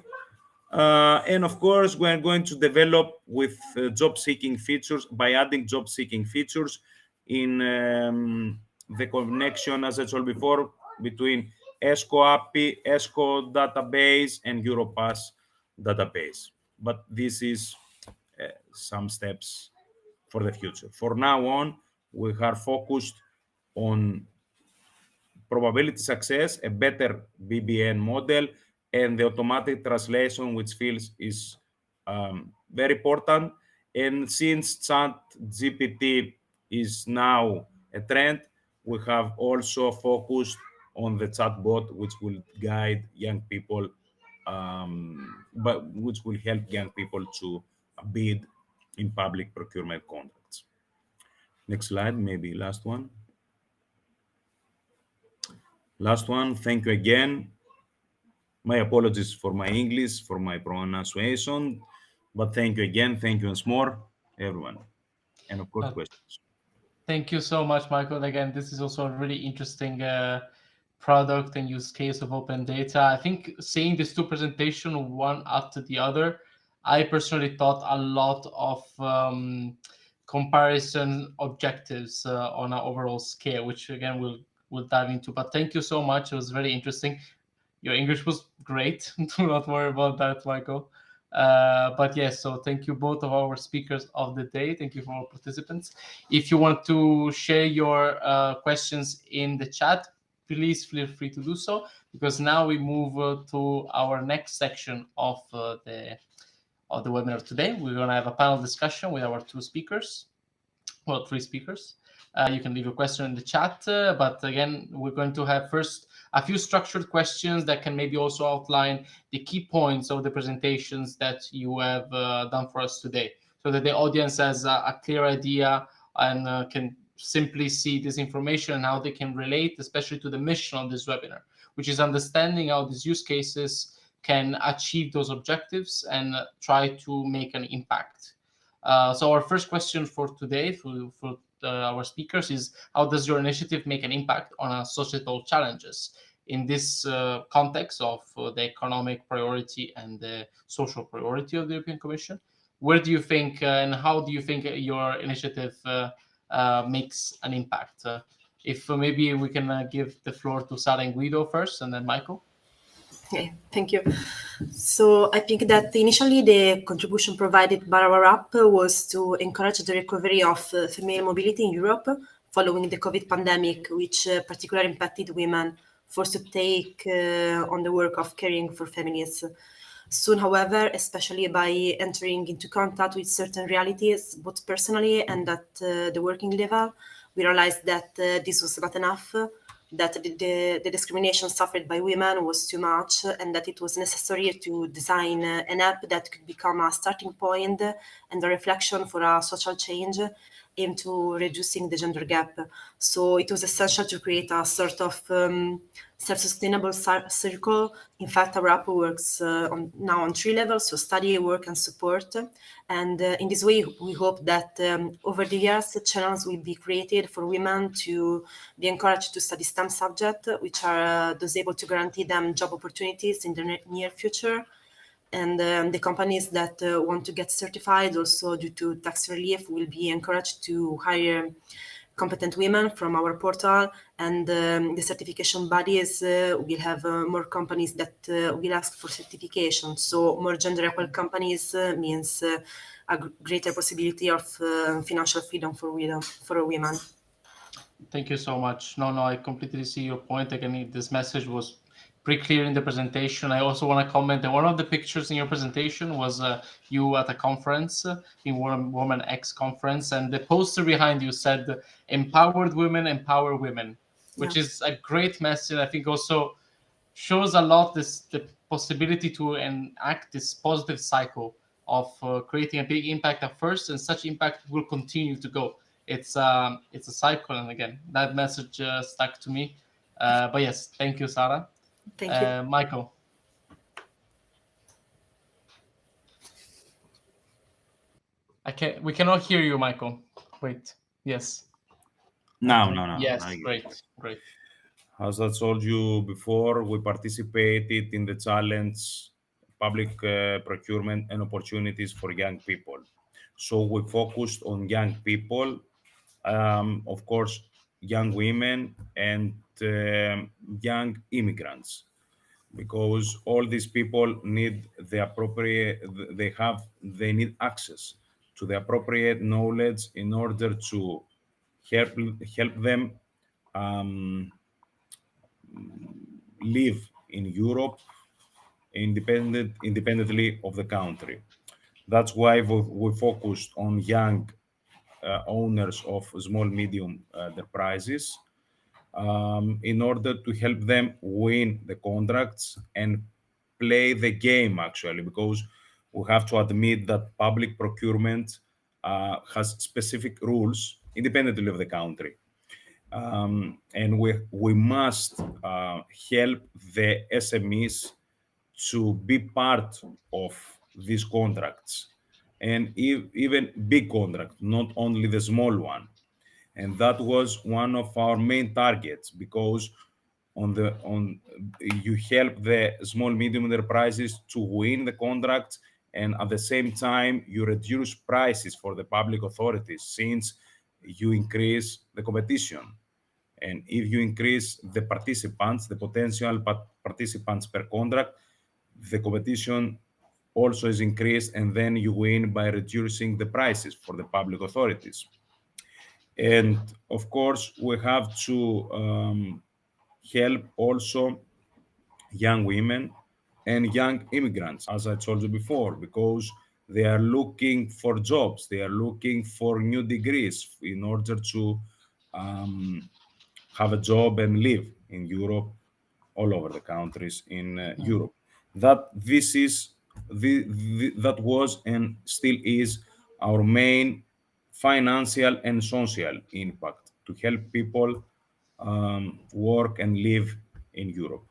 And of course, we're going to develop with job-seeking features by adding job-seeking features in the connection, as I told before, between ESCO API, ESCO database, and Europass database. But this is some steps for the future. For now on, we are focused on probability success, a better BBN model, and the automatic translation, which feels is very important. And since ChatGPT is now a trend, we have also focused on the chatbot, which will guide young people, but which will help young people to bid in public procurement contracts. Next slide, maybe last one. Last one, thank you again. My apologies for my English, for my pronunciation, but thank you again. Thank you once more, everyone. And of course, questions. Thank you so much, Michael. Again, this is also a really interesting product and use case of open data. I think seeing these two presentations, one after the other, I personally thought a lot of comparison objectives on an overall scale, which again we'll dive into. But thank you so much. It was very interesting. Your English was great. Do not worry about that, Michael. But yes, so thank you both of our speakers of the day. Thank you for all participants. If you want to share your questions in the chat, please feel free to do so, because now we move to our next section of the webinar today. We're going to have a panel discussion with our three speakers. You can leave a question in the chat, but again, we're going to have first a few structured questions that can maybe also outline the key points of the presentations that you have done for us today, so that the audience has a clear idea and can simply see this information and how they can relate, especially to the mission of this webinar, which is understanding how these use cases can achieve those objectives and try to make an impact. So our first question for today for our speakers is, how does your initiative make an impact on societal challenges in this context of the economic priority and the social priority of the European Commission? Where do you think and how do you think your initiative makes an impact? If maybe we can give the floor to Sara and Guido first, and then Michael. Okay, thank you. So I think that initially the contribution provided by our app was to encourage the recovery of female mobility in Europe following the COVID pandemic, which particularly impacted women forced to take on the work of caring for families. Soon, however, especially by entering into contact with certain realities, both personally and at the working level, we realized that this was not enough, that the discrimination suffered by women was too much, and that it was necessary to design an app that could become a starting point and a reflection for a social change aimed to reducing the gender gap. So it was essential to create a sort of self-sustainable circle. In fact, our app works now on 3 levels, so study, work, and support. And in this way, we hope that over the years, channels will be created for women to be encouraged to study STEM subjects, which are those able to guarantee them job opportunities in the near future. And the companies that want to get certified, also due to tax relief, will be encouraged to hire competent women from our portal, and the certification bodies will have more companies that will ask for certification. So more gender equal companies means a greater possibility of financial freedom for women. Thank you so much. No, I completely see your point. Again, this message was pretty clear in the presentation. I also want to comment that one of the pictures in your presentation was you at a conference, in Woman X conference, and the poster behind you said, "Empowered women empower women," which is a great message. I think also shows a lot the possibility to enact this positive cycle of creating a big impact at first, and such impact will continue to go. It's a cycle, and again, that message stuck to me. But yes, thank you, Sarah. Thank you. Michael. We cannot hear you, Michael. Wait. Yes. No. Yes, great. As I told you before, we participated in the challenge public procurement and opportunities for young people. So we focused on young people, of course, young women and young immigrants, because all these people need the appropriate, they need access to the appropriate knowledge in order to help them live in Europe independently of the country. That's why we focused on young owners of small medium enterprises, in order to help them win the contracts and play the game, actually, because we have to admit that public procurement has specific rules independently of the country. And we must help the SMEs to be part of these contracts, and even big contracts, not only the small one. And that was one of our main targets, because you help the small medium enterprises to win the contracts, and at the same time you reduce prices for the public authorities, since you increase the competition. And if you increase the participants, the potential participants per contract, the competition also is increased, and then you win by reducing the prices for the public authorities. And of course, we have to help also young women and young immigrants, as I told you before, because they are looking for jobs, they are looking for new degrees in order to have a job and live in Europe, all over the countries in Europe. That was and still is our main financial and social impact, to help people work and live in Europe.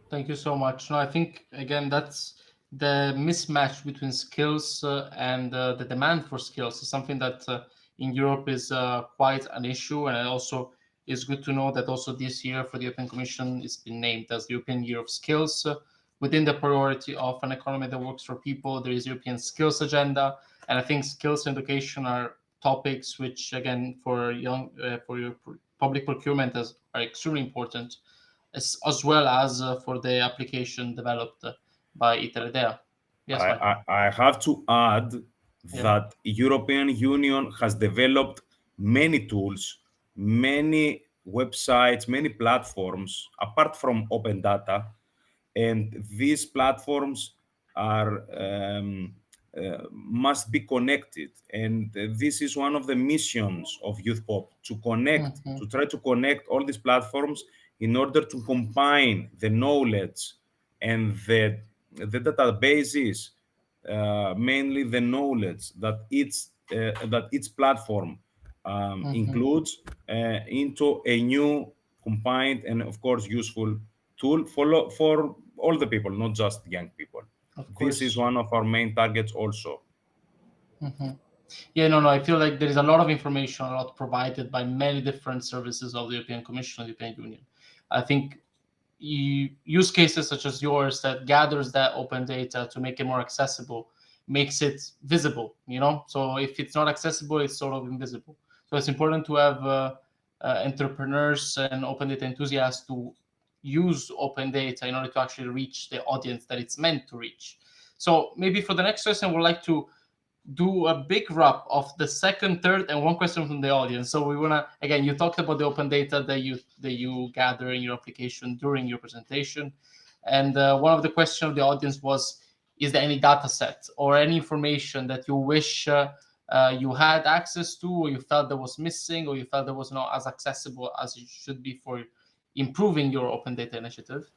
Thank you so much. No, I think, again, that's the mismatch between skills and the demand for skills is something that in Europe is quite an issue. And it also is good to know that also this year for the European Commission it's been named as the European Year of Skills. Within the priority of an economy that works for people, there is European Skills Agenda. And I think skills and education are topics which, again, for your public procurement are extremely important, as well as for the application developed by Iteredea. Yes, Michael. I have to add that European Union has developed many tools, many websites, many platforms, apart from open data. And these platforms are must be connected. And this is one of the missions of Youth Pop, to connect, to try to connect all these platforms in order to combine the knowledge and the databases, mainly the knowledge that each that each platform includes into a new combined and of course useful tool for all the people, not just young people. Of This is course. one of our main targets also. Yeah, no, I feel like there is a lot of information, a lot provided by many different services of the European Commission and the European Union. I think use cases such as yours that gathers that open data to make it more accessible makes it visible, so if it's not accessible, it's sort of invisible. So it's important to have entrepreneurs and open data enthusiasts to use open data in order to actually reach the audience that it's meant to reach. So maybe for the next question, we'd like to do a big wrap of the second, third, and one question from the audience. So we wanna, again, you talked about the open data that you gather in your application during your presentation, and one of the questions of the audience was, is there any data set or any information that you wish you had access to, or you felt that was missing, or you felt that was not as accessible as it should be for improving your open data initiative?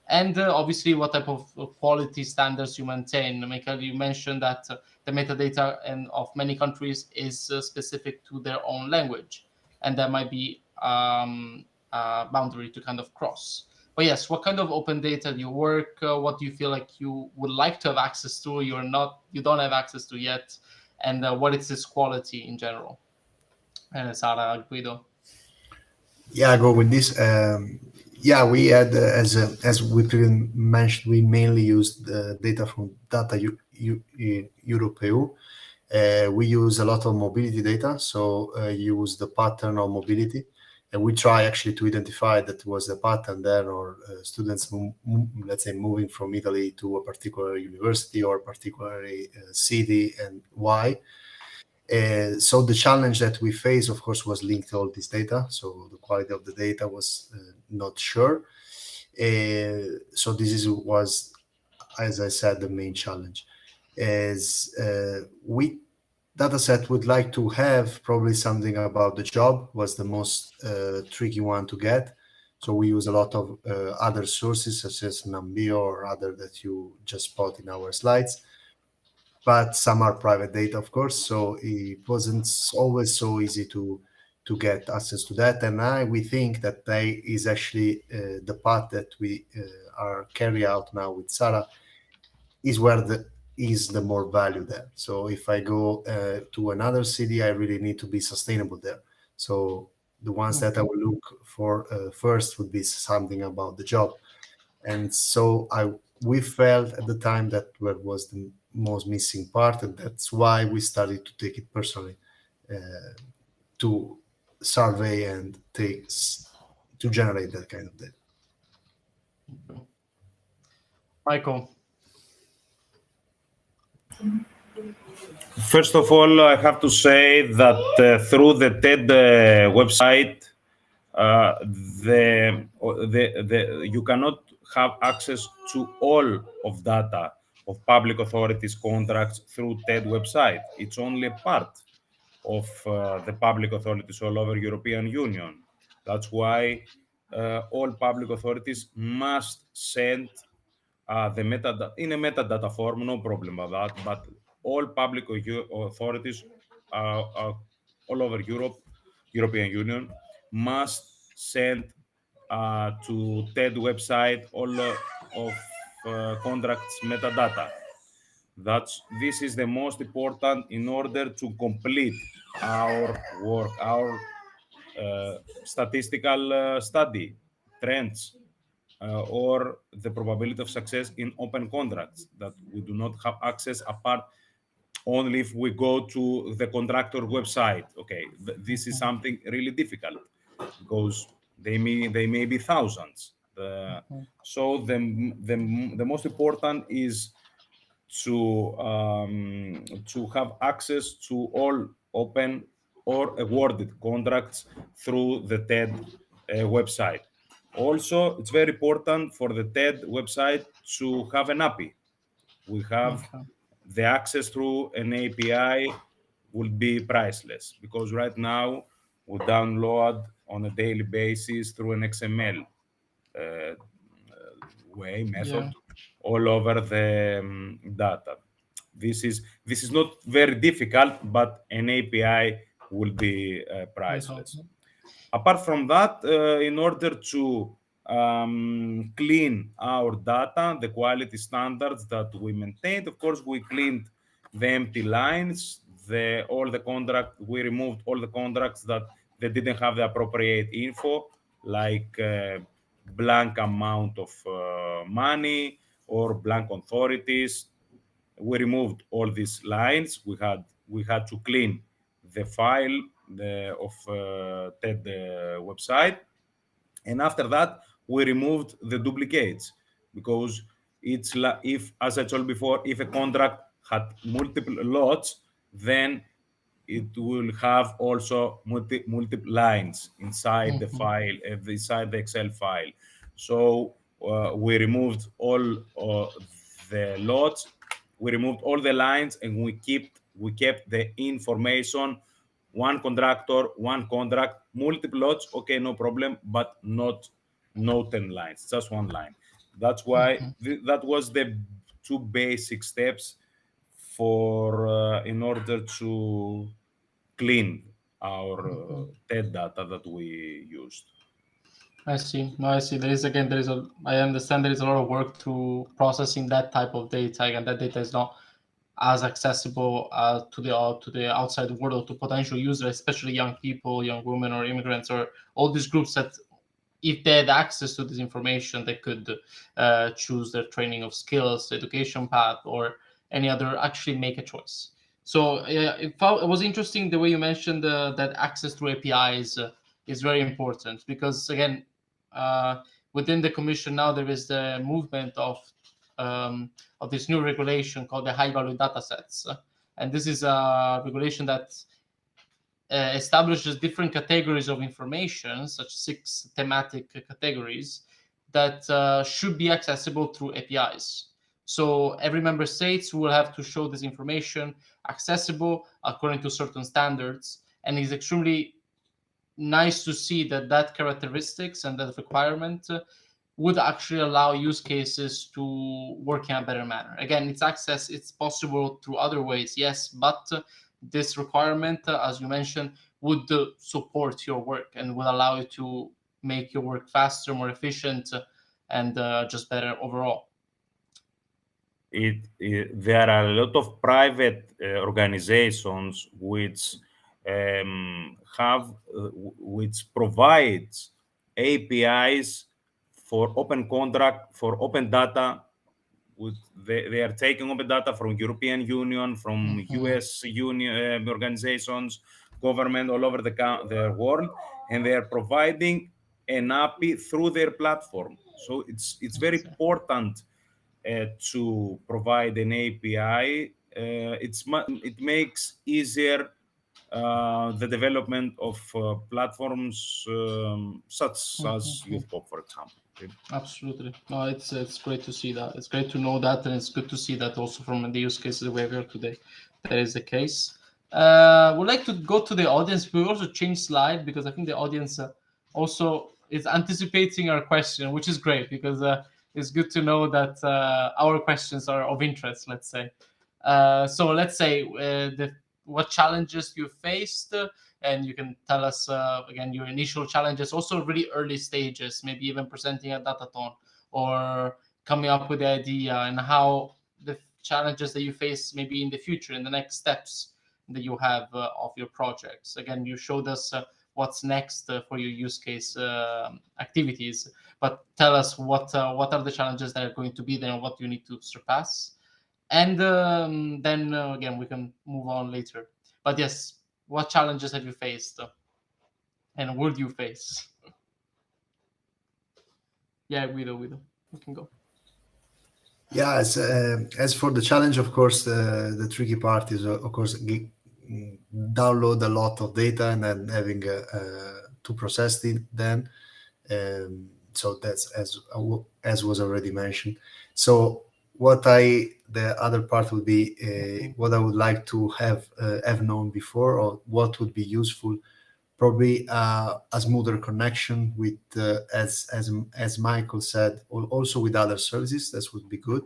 And obviously, what type of quality standards you maintain. Michael, you mentioned that the metadata of many countries is specific to their own language, and that might be a boundary to kind of cross. But yes, what kind of open data do you work? What do you feel like you would like to have access to, you don't have access to yet, and what is its quality in general? Sara, Guido. Yeah, I go with this. Yeah, we had as we previously mentioned, we mainly used the data from data.europa. We use a lot of mobility data, so use the pattern of mobility, and we try actually to identify that was a pattern there, or students, let's say, moving from Italy to a particular university or a particular city, and why. So the challenge that we faced, of course, was linked to all this data. So the quality of the data was not sure. So was, as I said, the main challenge. As we dataset would like to have probably something about the job was the most tricky one to get. So we use a lot of other sources such as Nambio or other that you just spot in our slides. But some are private data, of course, so it wasn't always so easy to get access to that. And we think that is actually the path that we are carry out now with Sarah is where the more value there. So if I go to another city, I really need to be sustainable there. So the ones that I will look for first would be something about the job. And so we felt at the time that was the most missing part, and that's why we started to take it personally, to survey and to generate that kind of data. Michael. First of all, I have to say that through the TED website, you cannot have access to all of data of public authorities contracts through TED website. It's only a part of the public authorities all over European Union. That's why all public authorities must send the metadata in a metadata form, no problem about that. But all public authorities all over European Union, must send to TED website all of contracts metadata. This is the most important in order to complete our work, our statistical study, trends, or the probability of success in open contracts that we do not have access apart only if we go to the contractor website. Okay, this is something really difficult because they may be thousands. So the most important is to have access to all open or awarded contracts through the TED website. Also, it's very important for the TED website to have an API. We have the access through an API will be priceless, because right now we download on a daily basis through an XML method all over the data. This is not very difficult, but an API will be priceless. Apart from that, in order to clean our data, the quality standards that we maintained, of course, we cleaned the empty lines, we removed all the contracts that they didn't have the appropriate info, like blank amount of money or blank authorities. We removed all these lines. We had to clean the file of TED website, and after that we removed the duplicates, because if, as I told before, if a contract had multiple lots, then it will have also multiple lines inside the file, inside the Excel file. So we removed all the lots, we removed all the lines, and we kept the information: one contractor, one contract, multiple lots, okay, no problem, but no 10 lines, just one line. That's why that was the two basic steps for in order to clean our TED data that we used. I see. No, I see. I understand there is a lot of work to processing that type of data, and that data is not as accessible to the outside world or to potential users, especially young people, young women, or immigrants, or all these groups that, if they had access to this information, they could choose their training of skills, education path, or any other, actually make a choice. So it was interesting the way you mentioned that access through APIs is very important, because again, within the Commission now there is the movement of this new regulation called the high value data sets. And this is a regulation that establishes different categories of information, such 6 thematic categories, that should be accessible through APIs. So every member states will have to show this information accessible according to certain standards, and it's extremely nice to see that characteristics and that requirement would actually allow use cases to work in a better manner. Again, it's possible through other ways, yes, but this requirement, as you mentioned, would support your work and will allow you to make your work faster, more efficient, and just better overall. There are a lot of private organizations which which provides APIs for open contract, for open data. They are taking open data from European Union, from US Union organizations, government all over the world, and they are providing an API through their platform. So it's very important to provide an API. It makes easier the development of platforms such as Youth Pop, for example. Okay? Absolutely. No, it's great to see that. It's great to know that, and it's good to see that also from the use cases we have here today. That is the case. We'd like to go to the audience. We also change slide because I think the audience also is anticipating our question, which is great because it's good to know that our questions are of interest, let's say. So let's say what challenges you faced, and you can tell us again your initial challenges, also really early stages, maybe even presenting a datathon or coming up with the idea, and how the challenges that you face maybe in the future, in the next steps that you have of your projects. Again, you showed us what's next for your use case activities, but tell us what are the challenges that are going to be there and what you need to surpass. And then again, we can move on later. But yes, what challenges have you faced and will you face? Yeah, Guido, you can go. Yeah, as for the challenge, of course, the tricky part is, of course, download a lot of data and then having to process it then. So that's as was already mentioned. So the other part would be what I would like to have known before, or what would be useful. Probably a smoother connection with, as Michael said, also with other services. That would be good.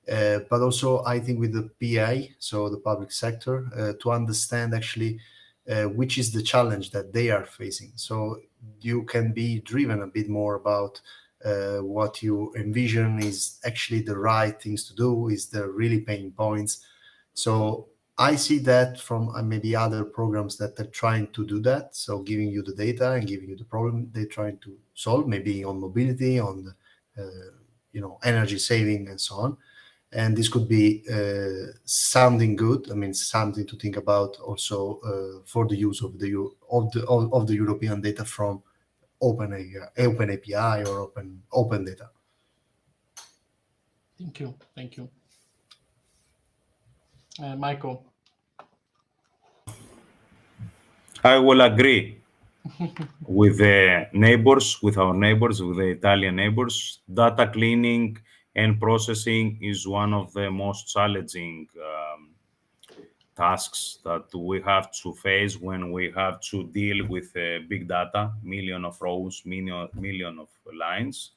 but also I think with the PA, so the public sector, to understand actually which is the challenge that they are facing. So you can be driven a bit more about what you envision is actually the right things to do, is the really pain points. So I see that from maybe other programs that are trying to do that. So giving you the data and giving you the problem they're trying to solve, maybe on mobility, on energy saving and so on. And this could be sounding good. I mean, something to think about also for the use of the European data from open API or open data. Thank you. Michael. I will agree with our neighbors, with the Italian neighbors. Data cleaning and processing is one of the most challenging tasks that we have to face when we have to deal with big data, million of rows, million of lines.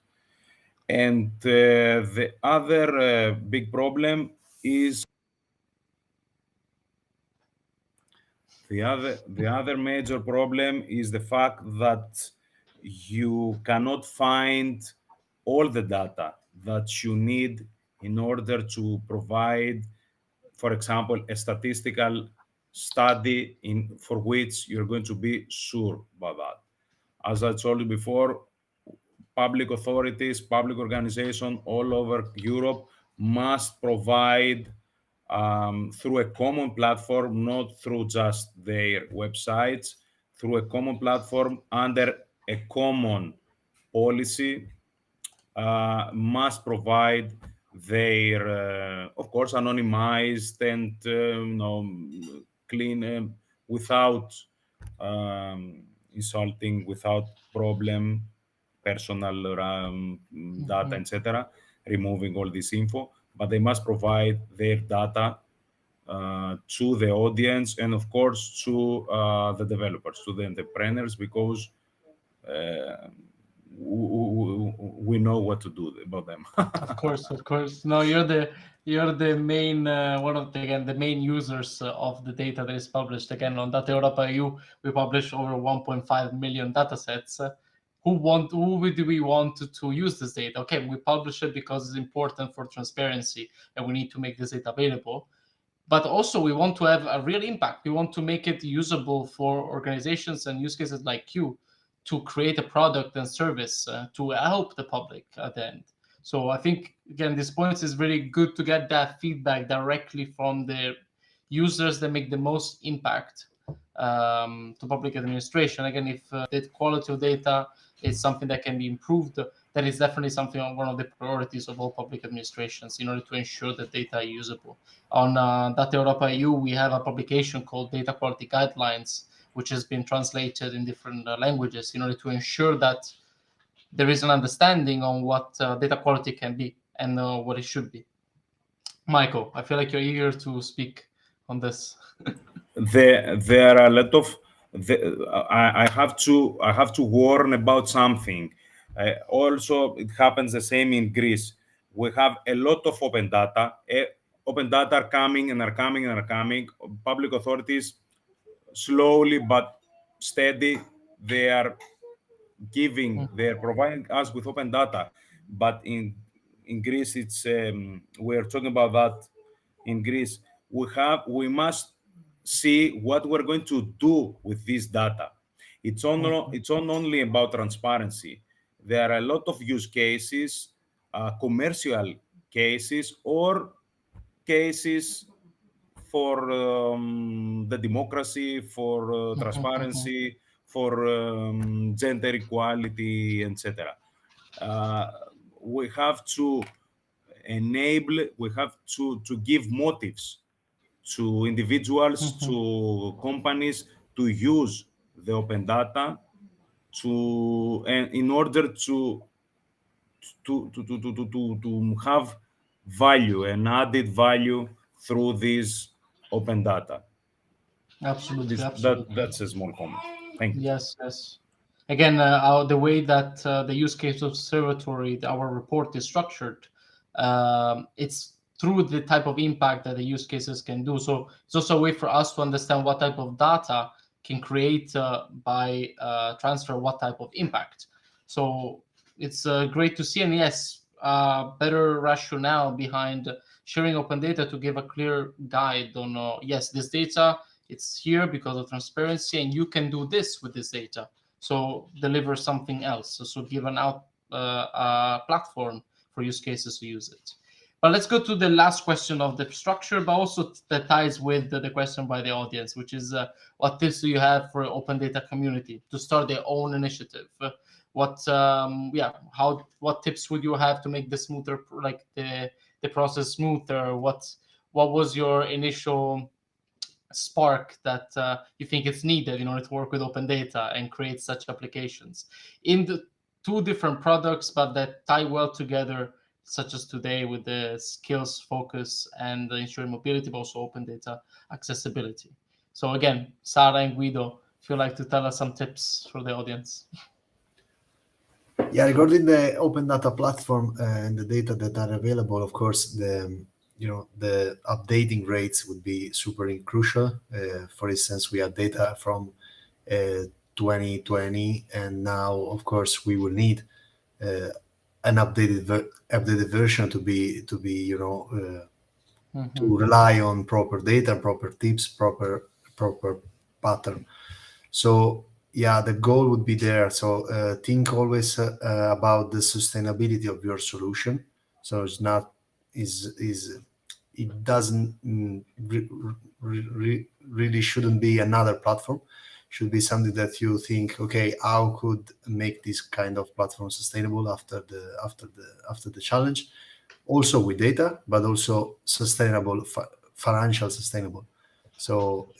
And the other big problem is the other major problem is the fact that you cannot find all the data that you need in order to provide, for example, a statistical study for which you're going to be sure about that. As I told you before, public authorities, public organizations all over Europe must provide through a common platform, not through just their websites, through a common platform under a common policy, must provide their, of course, anonymized and clean, without insulting, without problem, personal data, etc., removing all this info. But they must provide their data to the audience and, of course, to the developers, to the entrepreneurs, because we know what to do about them. Of course. No, you're the main one of the main users of the data that is published. Again, on data.europa EU, we publish over 1.5 million data sets. Who do we want to use this data? Okay, we publish it because it's important for transparency and we need to make this data available. But also we want to have a real impact. We want to make it usable for organizations and use cases like you to create a product and service to help the public at the end. So I think, again, this point is really good to get that feedback directly from the users that make the most impact to public administration. Again, if the quality of data is something that can be improved, that is definitely something on one of the priorities of all public administrations in order to ensure that data are usable. On data.europa EU, we have a publication called Data Quality Guidelines, which has been translated in different languages in order to ensure that there is an understanding on what data quality can be and what it should be. Michael, I feel like you're eager to speak on this. There are a lot of. I have to warn about something. Also, it happens the same in Greece. We have a lot of open data. Open data are coming and are coming and are coming. Public authorities, slowly but steady, they're providing us with open data. But in Greece, it's we're talking about that. In Greece, we must see what we're going to do with this data. It's not only about transparency. There are a lot of use cases, commercial cases, or cases for the democracy, for transparency, for gender equality, etc. We have to we have to give motives to individuals, to companies to use the open data in order to have value and added value through this open data. Absolutely. That's a small comment. Thank you. Yes. Again, the way that the use case observatory, our report is structured, it's through the type of impact that the use cases can do. So it's also a way for us to understand what type of data can create by transfer what type of impact. So it's great to see, and yes, better rationale behind sharing open data to give a clear guide on, yes, this data, it's here because of transparency, and you can do this with this data. So deliver something else. So give an out a platform for use cases to use it. But let's go to the last question of the structure, but also that ties with the question by the audience, which is what tips do you have for open data community to start their own initiative? What tips would you have to make the smoother, like the process smoother? What was your initial spark that you think it's needed in order to work with open data and create such applications in the two different products, but that tie well together, such as today with the skills focus and the ensuring mobility, but also open data accessibility? So again, Sara and Guido, if you'd like to tell us some tips for the audience. Yeah, regarding the open data platform and the data that are available, of course, the updating rates would be super crucial. For instance, we have data from 2020, and now, of course, we will need an updated version to be to rely on proper data, proper tips, proper pattern. So yeah, the goal would be there. So think always about the sustainability of your solution. So it's not it doesn't really shouldn't be another platform. Should be something that you think, okay, how could make this kind of platform sustainable after the challenge, also with data, but also sustainable, financial sustainable. So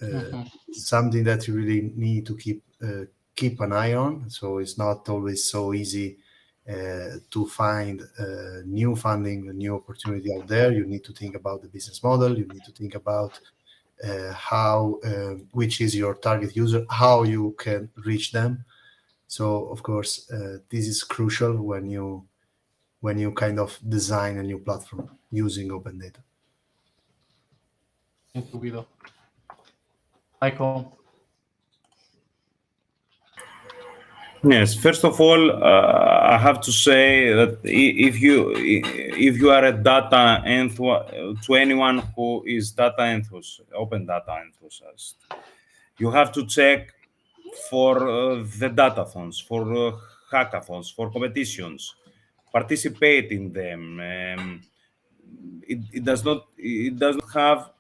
something that you really need to keep an eye on. So it's not always so easy to find new funding, a new opportunity out there. You need to think about the business model. You need to think about which is your target user, how you can reach them. So of course, this is crucial when you kind of design a new platform using open data. Thank you, Guido. Michael. Yes, first of all, I have to say that if you are a data to anyone who is data enthusiast, open data enthusiast, you have to check for the datathons, for hackathons, for competitions, participate in them. It doesn't have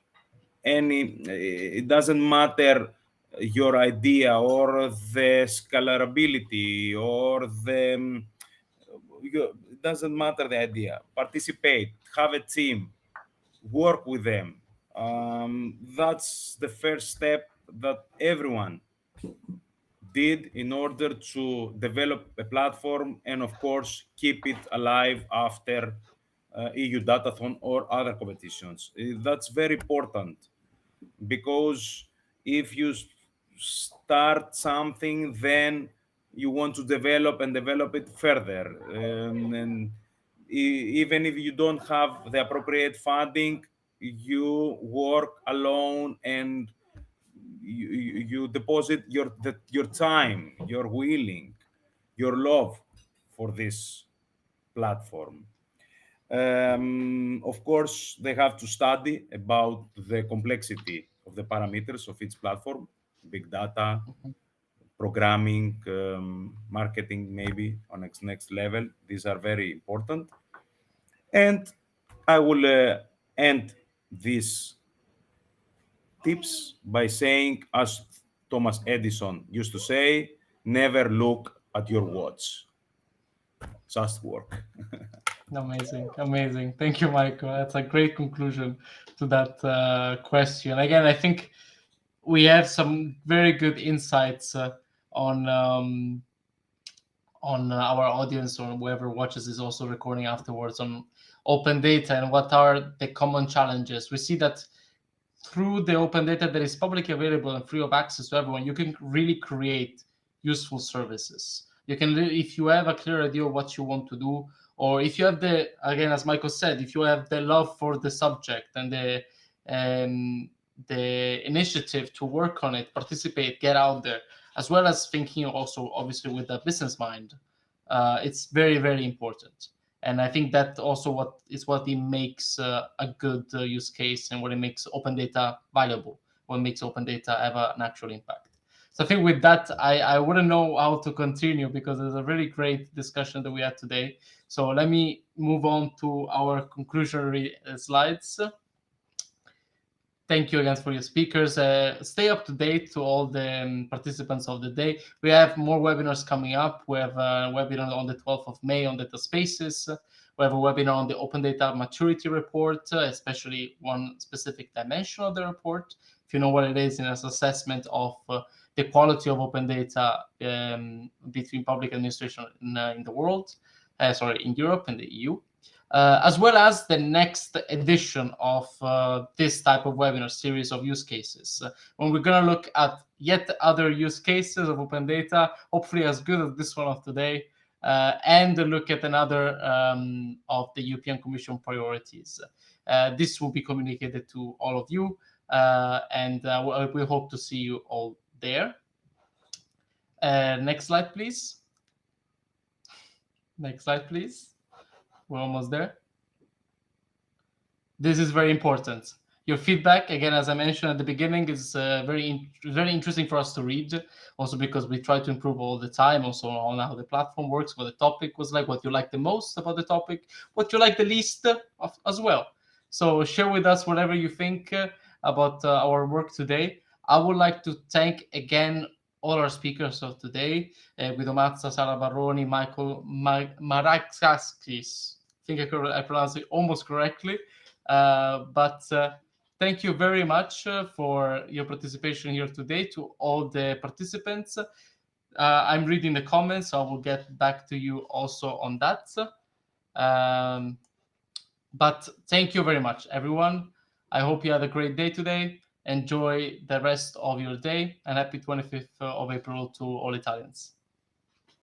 any. It doesn't matter your idea or the scalability or it doesn't matter the idea. Participate, have a team, work with them. That's the first step that everyone did in order to develop a platform and, of course, keep it alive after EU Datathon or other competitions. That's very important, because if you start something, then you want to develop it further. And even if you don't have the appropriate funding, you work alone and you deposit your time, your willing, your love for this platform. Of course, they have to study about the complexity of the parameters of each platform, big data, programming, marketing, maybe on next level. These are very important. And I will end these tips by saying, as Thomas Edison used to say, never look at your watch, just work. Amazing. Thank you, Michael. That's a great conclusion to that question. Again, I think we have some very good insights on our audience, or whoever watches is also recording afterwards, on open data and what are the common challenges. We see that through the open data that is publicly available and free of access to everyone, you can really create useful services. You can, if you have a clear idea of what you want to do, or if you have the, again, as Michael said, if you have the love for the subject and the initiative to work on it, participate, get out there, as well as thinking also obviously with a business mind, it's very, very important. And I think that also what it makes a good use case, and what it makes open data valuable, what makes open data have an actual impact. So I think with that, I wouldn't know how to continue, because it's a really great discussion that we had today. So let me move on to our conclusionary slides. Thank you again for your speakers. Stay up to date to all the participants of the day. We have more webinars coming up. We have a webinar on the 12th of May on data spaces. We have a webinar on the Open Data Maturity Report, especially one specific dimension of the report. If you know what it is, it's an assessment of the quality of open data between public administration in the world, in Europe and the EU. As well as the next edition of this type of webinar series of use cases, when we're going to look at yet other use cases of open data, hopefully as good as this one of today, and look at another of the European Commission priorities. This will be communicated to all of you, and we hope to see you all there. Next slide, please. Next slide, please. We're almost there. This is very important. Your feedback, again, as I mentioned at the beginning, is very interesting for us to read, also because we try to improve all the time, also on how the platform works, what the topic was like, what you like the most about the topic, what you like the least of as well. So share with us whatever you think about our work today. I would like to thank again all our speakers of today, Guido Mazza, Sara Barroni, Michael Marakakis. I think I pronounced it almost correctly. But thank you very much for your participation here today, to all the participants. I'm reading the comments, so I will get back to you also on that. But thank you very much, everyone. I hope you had a great day today. Enjoy the rest of your day, and happy 25th of April to all Italians.